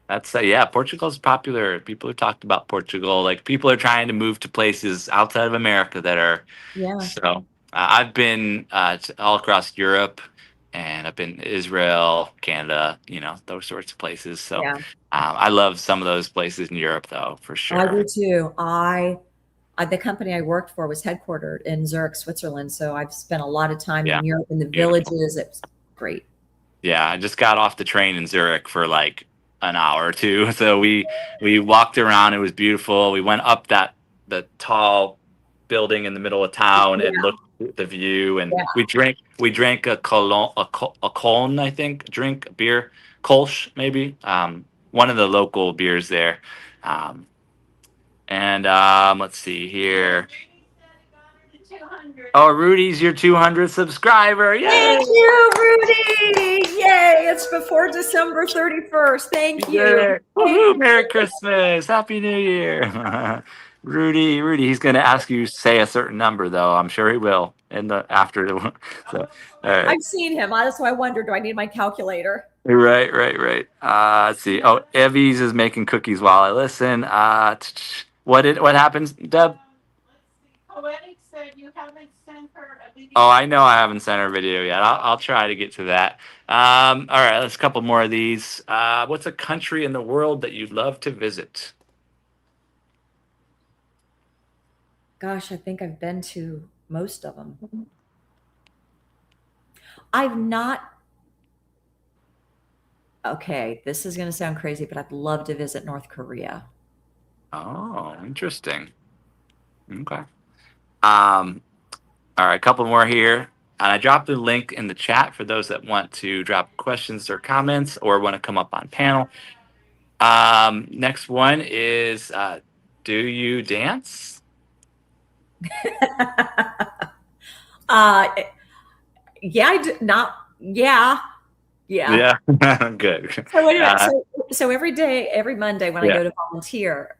That's yeah. Portugal's popular. People have talked about Portugal. Like people are trying to move to places outside of America that are. Yeah. So I've been all across Europe, and I've been to Israel, Canada. You know those sorts of places. So Yeah. I love some of those places in Europe, though, for sure. I do too. The company I worked for was headquartered in Zurich, Switzerland. So I've spent a lot of time in Europe in the villages. It was great. Yeah, I just got off the train in Zurich for like an hour or two. So we walked around. It was beautiful. We went up the tall building in the middle of town and looked at the view. And we drank a Cologne, I think, beer, Kolsch maybe. One of the local beers there. Let's see here. Oh, Rudy's your 200th subscriber. Yay! Thank you, Rudy. Yay. It's before December 31st. Thank you. Yeah. Woohoo, Merry Christmas. Happy New Year. Rudy, he's going to ask you to say a certain number, though. I'm sure he will after the so, all right. I've seen him. That's why I wondered, do I need my calculator? Right. Let's see. Oh, Evie's is making cookies while I listen. What happens, Deb? Poetic said you haven't sent her a video. Oh, I know I haven't sent her a video yet. I'll try to get to that. All right, let's a couple more of these. What's a country in the world that you'd love to visit? Gosh, I think I've been to most of them. I've not. Okay, this is going to sound crazy, but I'd love to visit North Korea. Oh, interesting. Okay. All right, a couple more here. And I dropped the link in the chat for those that want to drop questions or comments or want to come up on panel. Next one is, do you dance? Yeah, I do not. Yeah. Good. So, so every day, every Monday when I go to volunteer,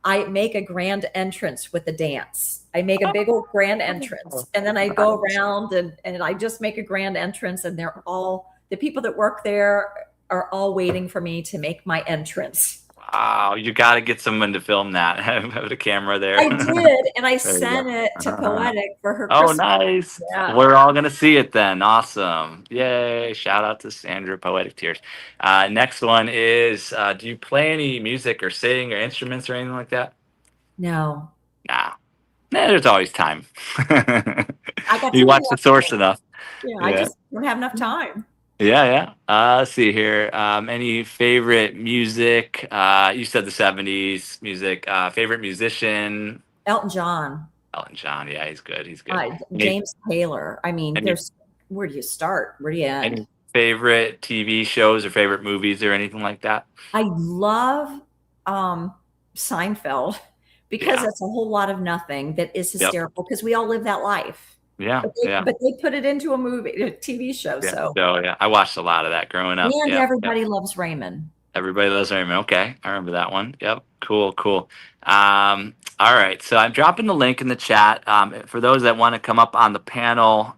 I make a grand entrance with a dance. I make a big old grand entrance, and then I go around and I just make a grand entrance, and the people that work there are all waiting for me to make my entrance. Wow, you got to get someone to film that. Have a camera there. I did, and I There you sent go. it to Poetic for her Oh, Christmas. nice. Yeah. We're all going to see it then. Awesome. Yay. Shout out to Sandra, Poetic Tears. Next one is, do you play any music or sing or instruments or anything like that? No. Nah. There's always time. I got You too watch many the source enough. Yeah, I just don't have enough time. Yeah. Let's see here. Any favorite music? You said the 70s music. Favorite musician? Elton John. Elton John. Yeah, he's good. He's good. James Taylor. I mean, where do you start? Where do you end? Any favorite TV shows or favorite movies or anything like that? I love Seinfeld because it's a whole lot of nothing that is hysterical because we all live that life. Yeah, but they put it into a TV show. So I watched a lot of that growing up. And Everybody Loves Raymond. Everybody Loves Raymond. Okay, I remember that one. Yep, cool. All right, so I'm dropping the link in the chat. For those that want to come up on the panel,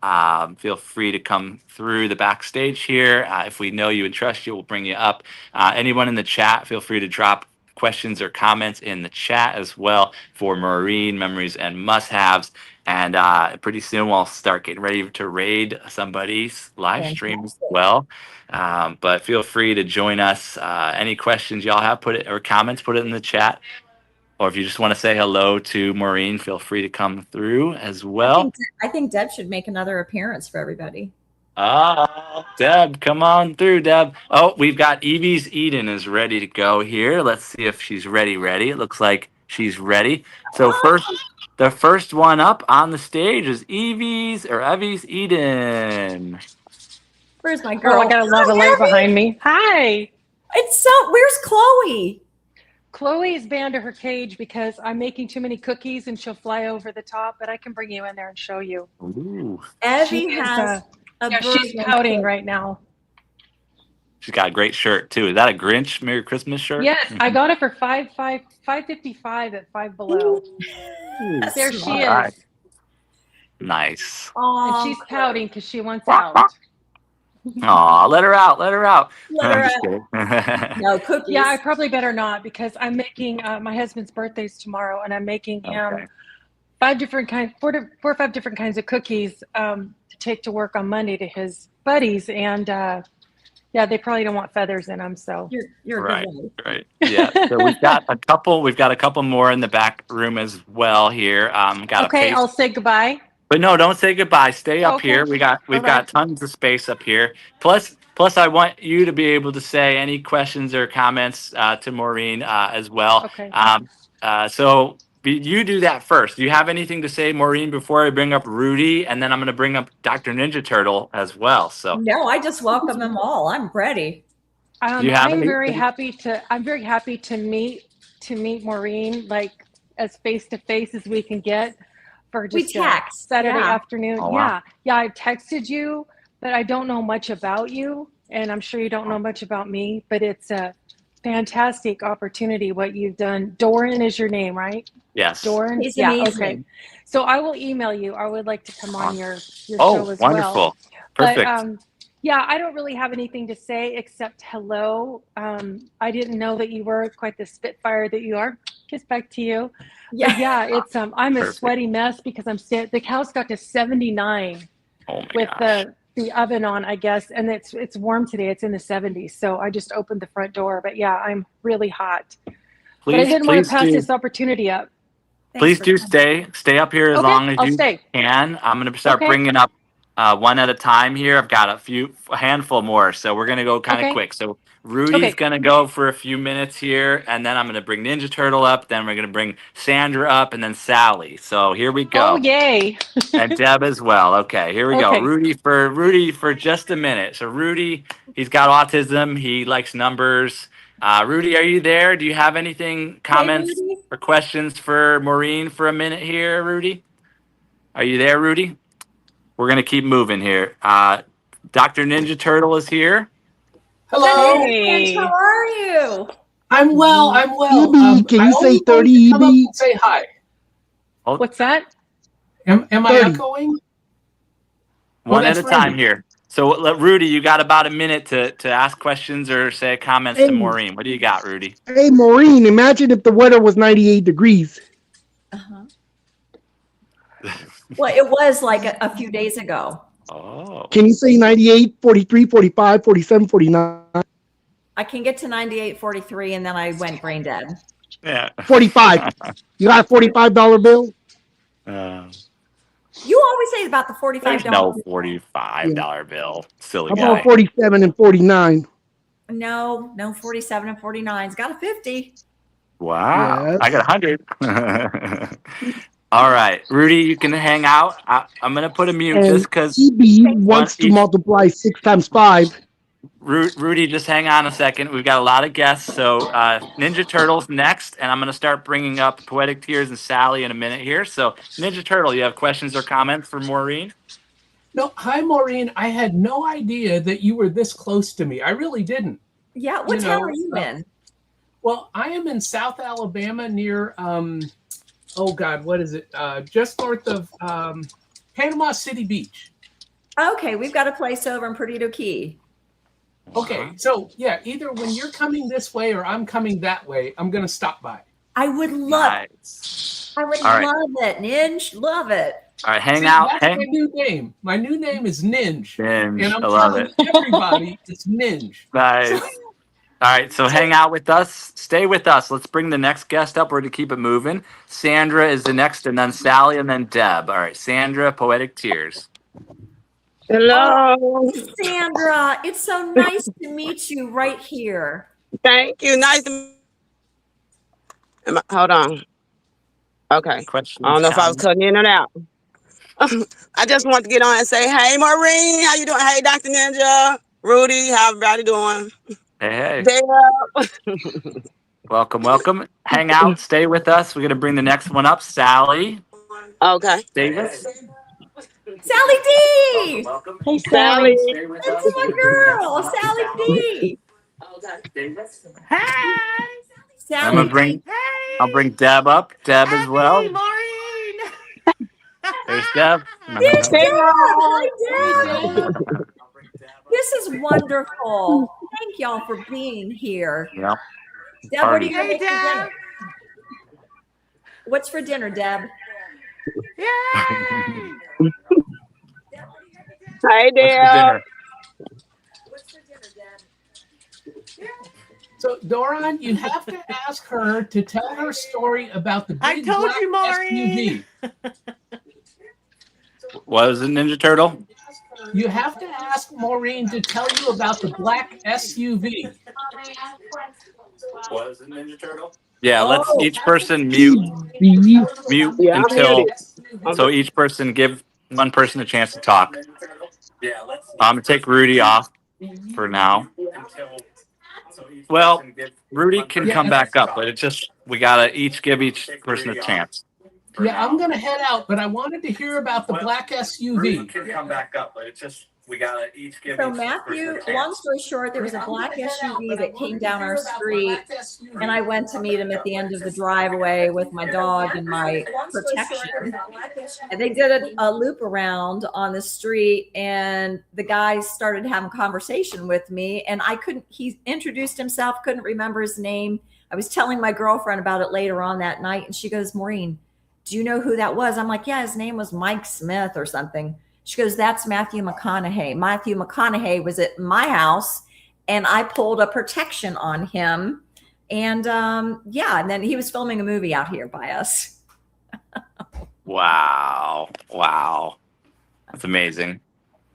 feel free to come through the backstage here. If we know you and trust you, we'll bring you up. Anyone in the chat, feel free to drop questions or comments in the chat as well for Maureen, Memories and Must-Haves. And pretty soon we'll start getting ready to raid somebody's live stream as well. But feel free to join us. Any questions y'all have, comments, put it in the chat. Or if you just want to say hello to Maureen, feel free to come through as well. I think Deb should make another appearance for everybody. Deb, come on through, Deb. Oh, we've got Evie's Eden is ready to go here. Let's see if she's ready. It looks like she's ready. So the first one up on the stage is Evie's Eden. Where's my girl? Oh, I got a lot of light behind me. Hi. Where's Chloe? Chloe is banned to her cage because I'm making too many cookies and she'll fly over the top, but I can bring you in there and show you. Ooh. Evie has she's pouting right now. She's got a great shirt too. Is that a Grinch Merry Christmas shirt? Yes, I got it for $5.55 at Five Below. There she is. Nice. And she's pouting because she wants out. Aw, let her out. Let her out. No cookies. Yeah, I probably better not because I'm making my husband's birthday's tomorrow, and I'm making him 4 or 5 different kinds of cookies to take to work on Monday to his buddies, and they probably don't want feathers in them. So you're right. Yeah. So we've got a couple more in the back room as well here. I'll say goodbye. But no, don't say goodbye. Stay up here. We've got tons of space up here. Plus, I want you to be able to say any questions or comments to Maureen as well. Okay. So you do that first. Do you have anything to say, Maureen, before I bring up Rudy? And then I'm going to bring up Dr. Ninja Turtle as well. So no, I just welcome them all. I'm ready. I'm very happy to meet Maureen, like as face to face as we can get. For just Saturday afternoon. Oh, wow. Yeah, I texted you, but I don't know much about you, and I'm sure you don't know much about me, but it's a fantastic opportunity what you've done. Doran is your name, right? Yes. Doran? He's amazing. Okay. So I will email you. I would like to come on your show as wonderful. well. Perfect. But, I don't really have anything to say except hello. I didn't know that you were quite the Spitfire that you are. Kiss back to you. Yeah, it's I'm a sweaty mess because the house got to 79 with the oven on, I guess, and it's warm today. It's in the 70s, so I just opened the front door. But yeah, I'm really hot. But I didn't want to pass this opportunity up. Please do stay up here as long as you can. I'm going to start bringing up one at a time here. I've got a handful more, so we're going to go kind of quick. So Rudy's going to go for a few minutes here, and then I'm going to bring Ninja Turtle up. Then we're going to bring Sandra up, and then Sally. So here we go. Oh, yay. And Deb as well. Okay, here we go. Rudy for just a minute. So Rudy, he's got autism. He likes numbers. Rudy, are you there? Do you have anything, comments or questions for Maureen for a minute here, Rudy? Are you there, Rudy? We're going to keep moving here. Dr. Ninja Turtle is here. Hello. Hey. How are you? I'm well. I'm well. EB, can you say 30 come up EB? and say hi. What's that? Am I 30. echoing? One at that's a time Rudy. here. So, Rudy, you got about a minute to ask questions or say comments to Maureen. What do you got, Rudy? Hey, Maureen, imagine if the weather was 98 degrees. Uh-huh. Well, it was like a few days ago. Oh. Can you say 98, 43, 45, 47, 49? I can get to 98, 43, and then I went brain dead. Yeah. 45. You got a $45 bill? You always say about the $45. There's no $45 bill. Silly How guy. about 47 and 49? No, 47 and 49's got a 50. Wow. Yes. I got 100. All right. Rudy, you can hang out. I'm going to put a mute And just because. EB wants to multiply 6 times 5. Rudy, just hang on a second. We've got a lot of guests. So Ninja Turtles next, and I'm going to start bringing up Poetic Tears and Sally in a minute here. So Ninja Turtle, you have questions or comments for Maureen? No, hi, Maureen. I had no idea that you were this close to me. I really didn't. Yeah, what town are you in? Well, I am in South Alabama near, oh God, what is it? Just north of Panama City Beach. Okay, we've got a place over in Perdido Key. Okay, so yeah, either when you're coming this way or I'm coming that way, I'm going to stop by. I would love Nice. I would All right. love it, Ninj. Love it. All right, hang out. That's my new name. My new name is Ninj. Ninj. And I'm I love telling it. everybody it's Ninj. Nice. All right, so hang out with us. Stay with us. Let's bring the next guest up. We're to keep it moving. Sandra is the next, and then Sally, and then Deb. All right, Sandra, Poetic Tears. Hello. Oh, Sandra, it's so nice to meet you right here. Thank you. Nice to hold on. Okay. Questions, I don't know if I was cutting in and out. I just want to get on and say, hey, Maureen, how you doing? Hey, Dr. Ninja, Rudy, how everybody doing? Hey. Dale. Welcome. Hang out. Stay with us. We're going to bring the next one up. Sally. Okay. Davis. Sally D. Welcome. Hey, Sally. Stay with That's us. my girl, Sally D. Davis. Hey! I'm gonna bring. I'll bring Deb up. Deb as well. Maureen! There's Deb. There's Deb. Hi, Hi, Deb. This is wonderful. Thank y'all for being here. Yeah. Deb, what are you Hey, gonna make for Deb. dinner? What's for dinner, Deb? Yay! Hey, Dale. What's for dinner, Deb? So, Doran, you have to ask her to tell her story about the big I told black you, Maureen. SUV. What is it, Ninja Turtle? You have to ask Maureen to tell you about the black SUV. What is it, Ninja Turtle? Yeah, let's each person mute Yeah, I'm until. muted. So each person give one person a chance to talk. I'm gonna take Rudy off for now. Well, Rudy can come back up, but it's just we gotta each give each person a chance. Yeah, I'm going to head out, but I wanted to hear about the black SUV. Can come back up, but it's just we gotta each give. So Matthew, long story short, there was a black SUV that came down our street, and I went to meet him at the end of the driveway with my dog and my protection. And they did a loop around on the street, and the guy started having a conversation with me, and he introduced himself, couldn't remember his name. I was telling my girlfriend about it later on that night, and she goes, Maureen, do you know who that was? I'm like, yeah, his name was Mike Smith or something. She goes, that's Matthew McConaughey. Matthew McConaughey was at my house, and I pulled a protection on him. And and then he was filming a movie out here by us. Wow. That's amazing.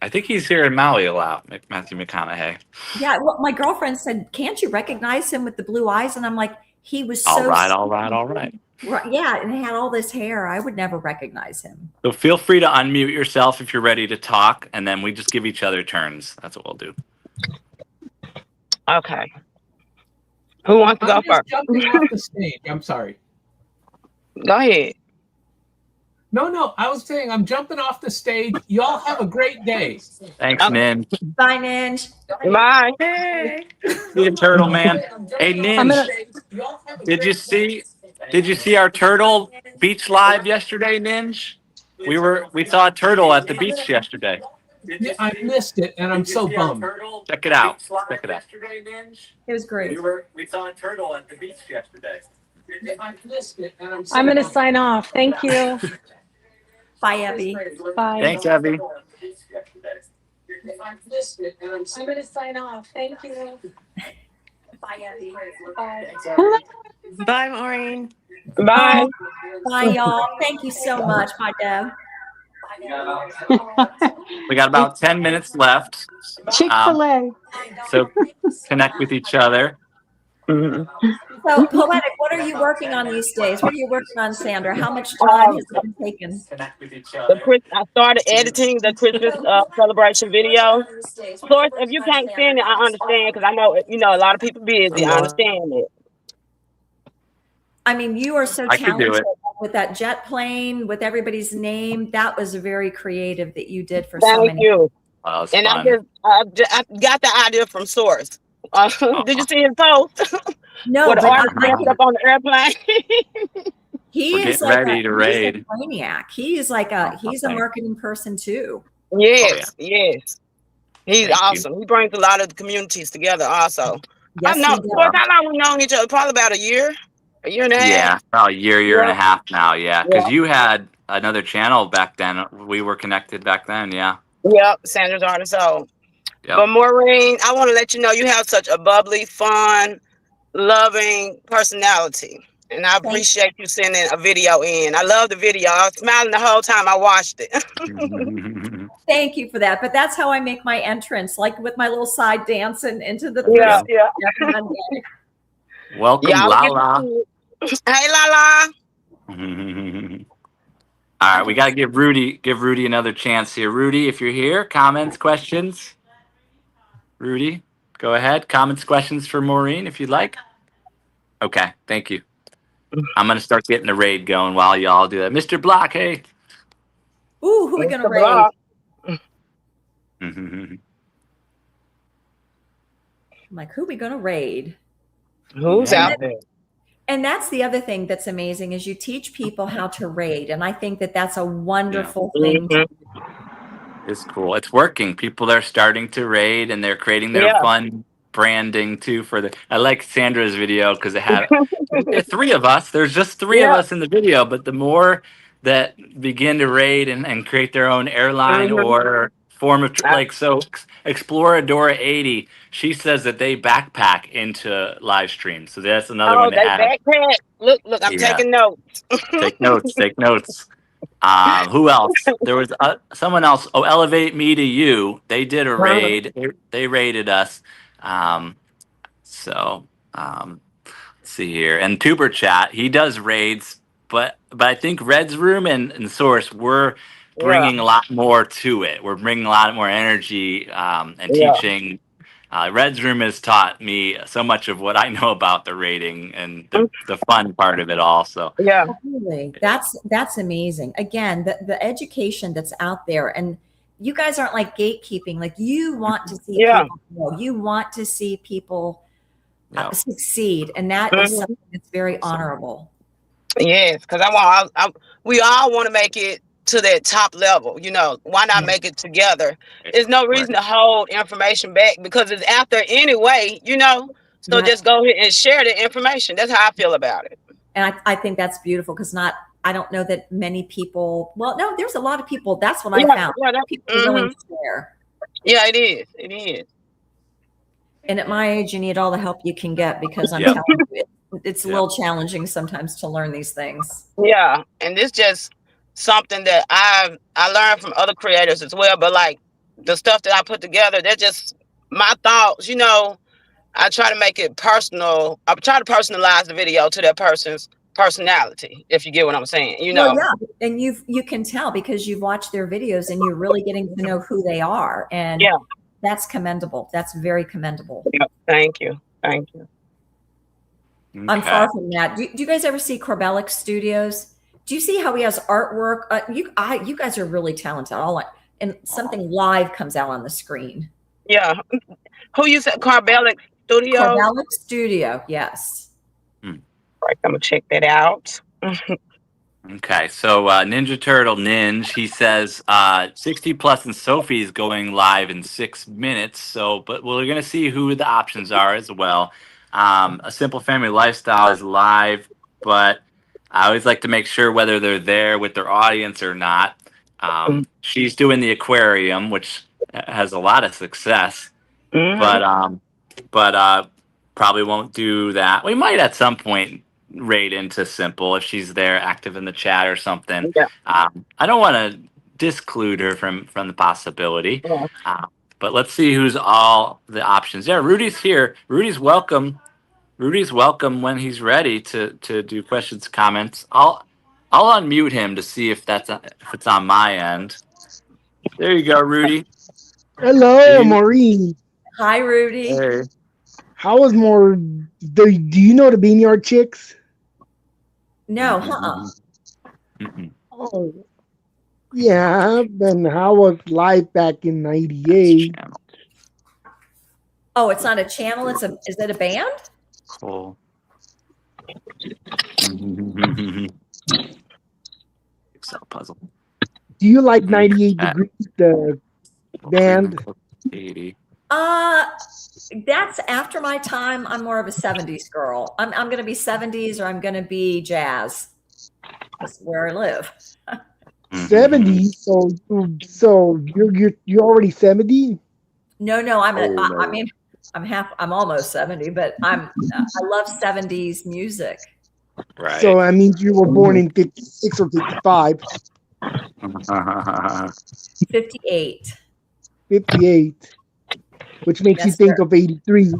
I think he's here in Maui a lot, Matthew McConaughey. Yeah, well, my girlfriend said, can't you recognize him with the blue eyes? And I'm like, he was so All right. Right, yeah, and he had all this hair. I would never recognize him. So feel free to unmute yourself if you're ready to talk, and then we just give each other turns. That's what we'll do. Okay. Who wants to go first? Jumping off the stage. I'm sorry. Go ahead. No, I was saying I'm jumping off the stage. Y'all have a great day. Thanks, Ninj. Bye, Ninj. Bye. Hey, see you, Turtle Man. Hey, Ninj. Did you see our turtle beach live yesterday, Ninj? We saw a turtle at the beach yesterday. Yeah, I missed it, and I'm so bummed. Check it out. Check it out. It was great. We saw a turtle at the beach yesterday. I missed it, and I'm so I'm going to bummed. sign off. Thank you. Bye, Abby. Bye. Thanks, Abby. I missed it, and I'm so I'm going to sign off. Thank you. Bye, Abby. Bye. Bye, Maureen. Bye. Bye, y'all. Thank you so much. Bye, Deb. We got about 10 minutes left. Chick-fil-A. So connect with each other. Mhm. So, Poetic, what are you working on these days? What are you working on, Sandra? How much time has it been taken? Connect with each I other. started editing the Christmas celebration video. Of course, if you can't send it, I understand because I know a lot of people busy. I understand it. I mean, you are so I could do talented it. with that jet plane, with everybody's name. That was very creative that you did for so Thank many. you. Well, it's And fun. I got the idea from Source. Did you see his post? No, What the but artist dressed up on the airplane? he We're is getting like ready to raid. a brainiac. He is like he's a thanks. marketing person too. Yes, yes. He's Thank you. awesome. He brings a lot of the communities together also. Yes, I know. he does. Source, how long we known each other? Probably about a year and a half. Yeah, about a year and a half now. Yeah, Yeah. because you had another channel back then. We were connected back then. Yeah. Yep, Sandra's artist. So, Yep. but Maureen, I want to let you know you have such a bubbly, fun, loving personality. And I appreciate you sending a video in. I love the video. I was smiling the whole time I watched it. Thank you for that. But that's how I make my entrance, like with my little side dancing into the Yeah, thrift. yeah. Welcome, Yeah, Lala. Hey, Lala. All right, we got to give Rudy another chance here. Rudy, if you're here, comments, questions. Rudy, go ahead. Comments, questions for Maureen, if you'd like. Okay, thank you. I'm gonna start getting the raid going while y'all do that. Mr. Block, hey. Ooh, who are we gonna Mr. raid? Block. I'm like, who are we gonna raid? Who's out there? And that's the other thing that's amazing is you teach people how to raid, and I think that that's a wonderful thing. To do. It's cool. It's working. People are starting to raid, and they're creating their fun branding too. I like Sandra's video because it had three of us. There's just three of us in the video, but the more that begin to raid and create their own airline or form of Exploradora 80, she says that they backpack into live streams. So that's another one to add. Backpack. Look, I'm taking notes. Take notes. Who else? There was someone else. Oh, Elevate Me to You. They did a raid. They raided us. Let's see here. And Tuber Chat, he does raids, but I think Red's Room and Source, we're bringing a lot more to it. We're bringing a lot more energy and teaching. Red's Room has taught me so much of what I know about the raiding and the fun part of it all. So Absolutely. That's amazing. Again, the education that's out there, and you guys aren't like gatekeeping. Like you want to see people grow. You want to see people succeed, and that is something that's very honorable. Yes, because we all want to make it to that top level. Why not make it together? There's no reason to hold information back because it's out there anyway. So just go ahead and share the information. That's how I feel about it. And I think that's beautiful because I don't know that many people. Well, no, there's a lot of people. That's what I found. People are willing to share. Yeah, it is. It is. And at my age, you need all the help you can get because I'm telling you, it's a little challenging sometimes to learn these things. Yeah, and it's just something that I learned from other creators as well. But like the stuff that I put together, they're just my thoughts. I try to make it personal. I try to personalize the video to that person's personality, if you get what I'm saying. Well, yeah, and you can tell because you've watched their videos and you're really getting to know who they are, and that's commendable. That's very commendable. Yeah, thank you. I'm far from that. Do you guys ever see Corbellic Studios? Do you see how he has artwork? You guys are really talented. And something live comes out on the screen. Yeah. Who you said? Carbelic Studio? Carbelic Studio, yes. Right, I'm gonna check that out. Okay, so Ninja Turtle Ninja, he says 60 plus and Sophie's going live in 6 minutes. So, but we're gonna see who the options are as well. A Simple Family Lifestyle is live, but I always like to make sure whether they're there with their audience or not. She's doing the aquarium, which has a lot of success, but probably won't do that. We might at some point raid into Simple if she's there active in the chat or something. Yeah. I don't want to disclude her from the possibility. Yeah. But let's see who's all the options. Yeah, Rudy's here. Rudy's welcome. Rudy's welcome when he's ready to do questions, comments. I'll unmute him to see if it's on my end. There you go, Rudy. Hello, Maureen. Hi, Rudy. Hey. How was do you know the Beanyard Chicks? No, Oh, yeah. Then how was live back in '98? Oh, it's not a channel. Is it a band? Cool. Excel puzzle. Do you like 98 Degrees, the band? 80. That's after my time. I'm more of a 70s girl. I'm going to be 70s or I'm going to be jazz. That's where I live. 70s. So you're already 70? No. I'm almost 70, but I love 70s music. Right. So that means you were born in 56 or 55. 58. 58. Which makes you think of 83.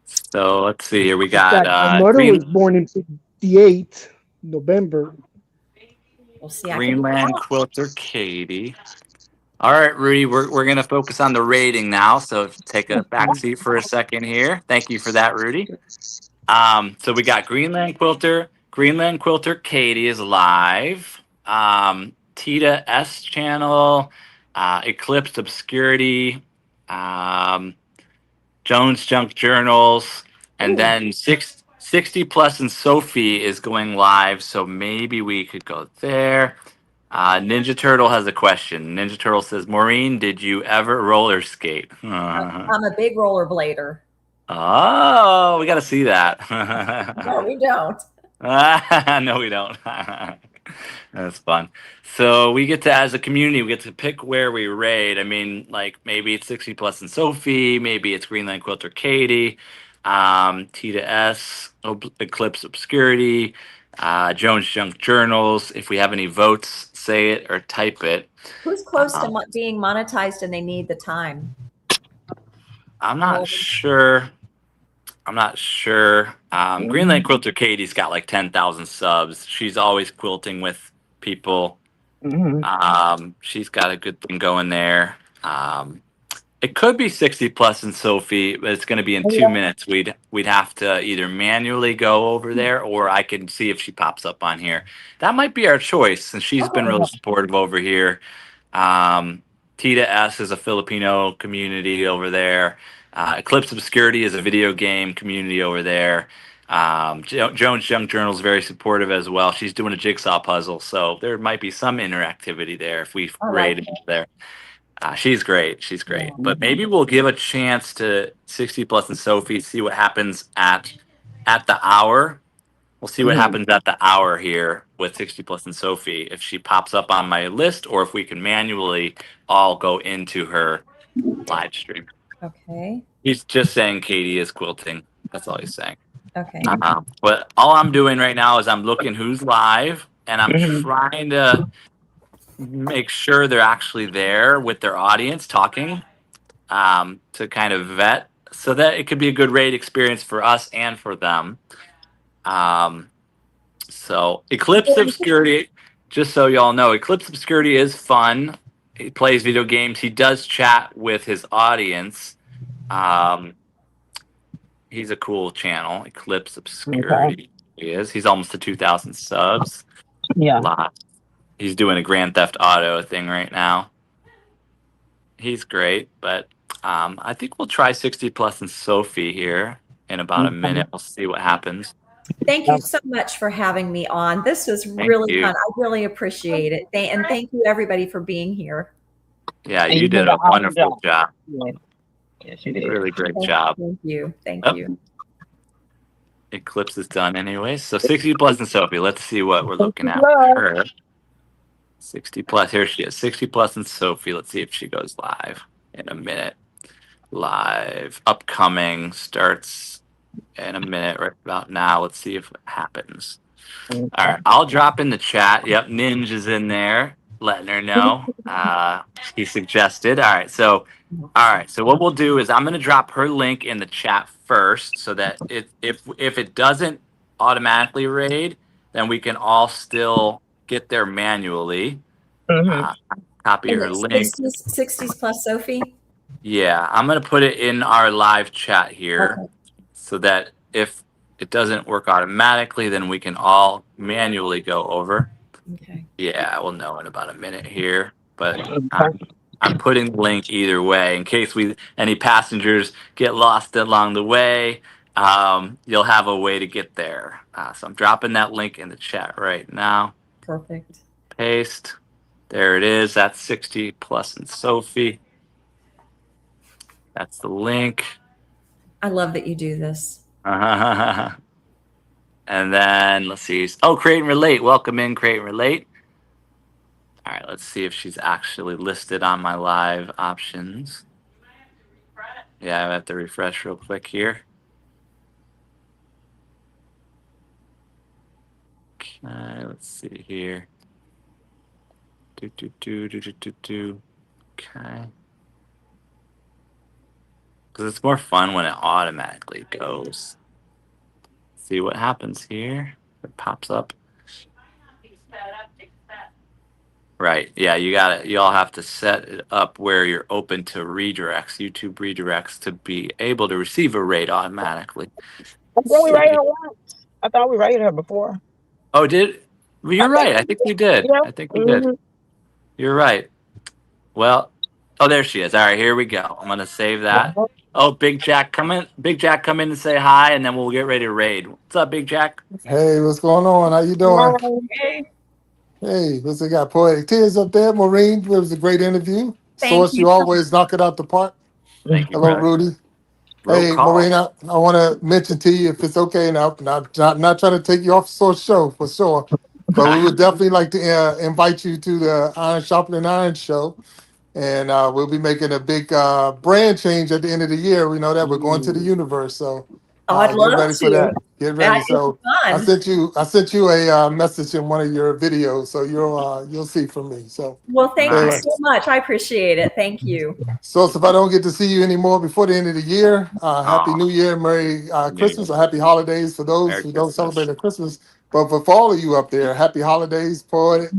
So let's see here. We got my mother was born in 58, November. We'll see. Greenland Quilter Katie. All right, Rudy, we're going to focus on the rating now. So take a back seat for a second here. Thank you for that, Rudy. So we got Greenland Quilter. Greenland Quilter Katie is live. Tita S channel. Eclipse Obscurity, Jones Junk Journals, and then 60 plus and Sophie is going live, so maybe we could go there. Ninja Turtle has a question. Ninja Turtle says, Maureen, did you ever roller skate? I'm a big rollerblader. Oh, we got to see that. No, we don't. No, we don't. That's fun. So we get to, as a community, we get to pick where we raid. I mean, like maybe it's 60 plus and Sophie, maybe it's Greenland Quilter Katie, Tita S, Eclipse Obscurity, Jones Junk Journals. If we have any votes, say it or type it. Who's close to being monetized and they need the time? I'm not sure. Greenland Quilter Katie's got like 10,000 subs. She's always quilting with people. She's got a good thing going there. It could be 60 plus in Sophie, but it's going to be in 2 minutes. We'd have to either manually go over there, or I can see if she pops up on here. That might be our choice, since she's been really supportive over here. Tita S is a Filipino community over there. Eclipse Obscurity is a video game community over there. Jones Junk Journal is very supportive as well. She's doing a jigsaw puzzle, so there might be some interactivity there if we raid there. She's great. But maybe we'll give a chance to 60 plus and Sophie, see what happens at the hour. We'll see what happens at the hour here with 60 plus and Sophie, if she pops up on my list or if we can manually all go into her live stream. Okay. He's just saying Katie is quilting. That's all he's saying. Okay. But all I'm doing right now is I'm looking who's live, and I'm trying to make sure they're actually there with their audience talking, to kind of vet so that it could be a good raid experience for us and for them. So Eclipse Obscurity, just so y'all know, Eclipse Obscurity is fun. He plays video games. He does chat with his audience. He's a cool channel, Eclipse Obscurity. he is. He's almost to 2,000 subs. Yeah. Lot. He's doing a Grand Theft Auto thing right now. He's great, but I think we'll try 60 plus and Sophie here in about a minute. We'll see what happens. Thank you so much for having me on. This was really fun. I really appreciate it. And thank you everybody for being here. Yeah, you did a wonderful job. Yes, you did. Really great job. Thank you. Thank you. Eclipse is done anyway. So 60 plus and Sophie. Let's see what we're looking at with her. 60 plus. Here she is. 60 plus and Sophie. Let's see if she goes live in a minute. Live. Upcoming. Starts in a minute right about now. Let's see if it happens. All right. I'll drop in the chat. Yep. Ninja is in there. Letting her know. He suggested. All right. So what we'll do is I'm going to drop her link in the chat first so that if it doesn't automatically raid, then we can all still get there manually. Copy her link. 60s plus Sophie? Yeah, I'm going to put it in our live chat here so that if it doesn't work automatically, then we can all manually go over. Okay. Yeah, we'll know in about a minute here. But I'm putting the link either way in case any passengers get lost along the way. You'll have a way to get there. So I'm dropping that link in the chat right now. Perfect. Paste. There it is. That's 60 plus and Sophie. That's the link. I love that you do this. And then let's see. Oh, Create and Relate. Welcome in, Create and Relate. All right, let's see if she's actually listed on my live options. Yeah, I have to refresh real quick here. Okay, let's see here. Okay. Because it's more fun when it automatically goes. See what happens here. It pops up. Right. Yeah, you all have to set it up where you're open to redirects, YouTube redirects, to be able to receive a raid automatically. I thought we rated her once. I thought we rated her before. Oh, well, you're right. I think we did. Yeah. I think we did. You're right. Well, there she is. All right, here we go. I'm gonna save that. Oh, Big Jack, come in. Big Jack, come in and say hi, and then we'll get ready to raid. What's up, Big Jack? Hey, what's going on? How you doing? Hey, what's it got? Poetic Tears up there. Maureen, it was a great interview. Source, you always knock it out the park. Thank you. Hello, brother. Rudy. Roll Hey, call. Maureen, I want to mention to you, if it's okay now, not trying to take you off the Source show for sure, but we would definitely like to invite you to the Iron Sharpening Iron show. And we'll be making a big brand change at the end of the year. We know that we're going to the universe, so I'd love get ready to. for that. Get ready. So I fun. sent you a message in one of your videos, so you'll see from me. So Well, thank you so much. I appreciate it. Thank you. so if I don't get to see you anymore before the end of the year, Happy New Year, Merry Christmas, or Happy Holidays for those Merry who don't Christmas. celebrate Christmas. But for all of you up there, Happy Holidays, Poetic,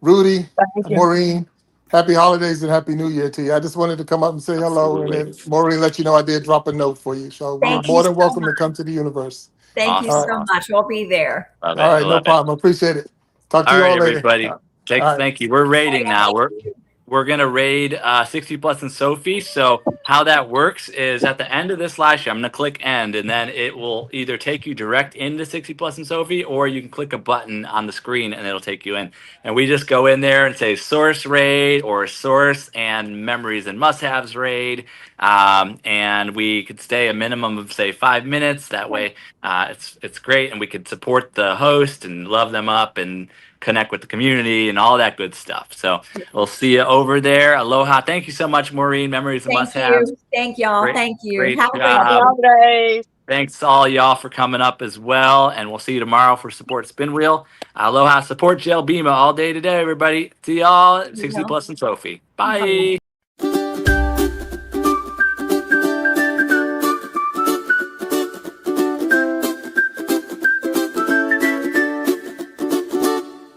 Rudy, Maureen. Happy holidays and Happy New Year to you. I just wanted to come up and say hello, and then Maureen let you know I did drop a note for you. So you're more than welcome to come to the universe. Thank you so much. We'll be there. Love it. All right, no Love it. problem. Appreciate it. Talk to you all later. Everybody. Thank you. We're raiding now. Thank you. We're gonna raid 60 plus and Sophie. So how that works is at the end of this live show, I'm gonna click end, and then it will either take you direct into 60 plus and Sophie, or you can click a button on the screen and it'll take you in. And we just go in there and say source raid or source and memories and must-haves raid. And we could stay a minimum of say 5 minutes. That way, it's great, and we could support the host and love them up and connect with the community and all that good stuff. So we'll see you over there. Aloha. Thank you so much, Maureen. Memories and must-haves. Thank y'all. Great- Thank you. great Have a great job. day. Thanks to all y'all for coming up as well. And we'll see you tomorrow for Support Spin Wheel. Aloha. Support Jail Bima all day today, everybody. See y'all at 60 plus and Sophie. Bye.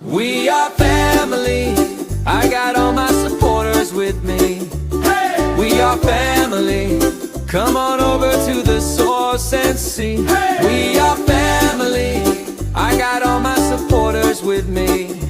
We are family. I got all my supporters with me. Hey! We are family. Come on over to the source and see. Hey! We are family. me.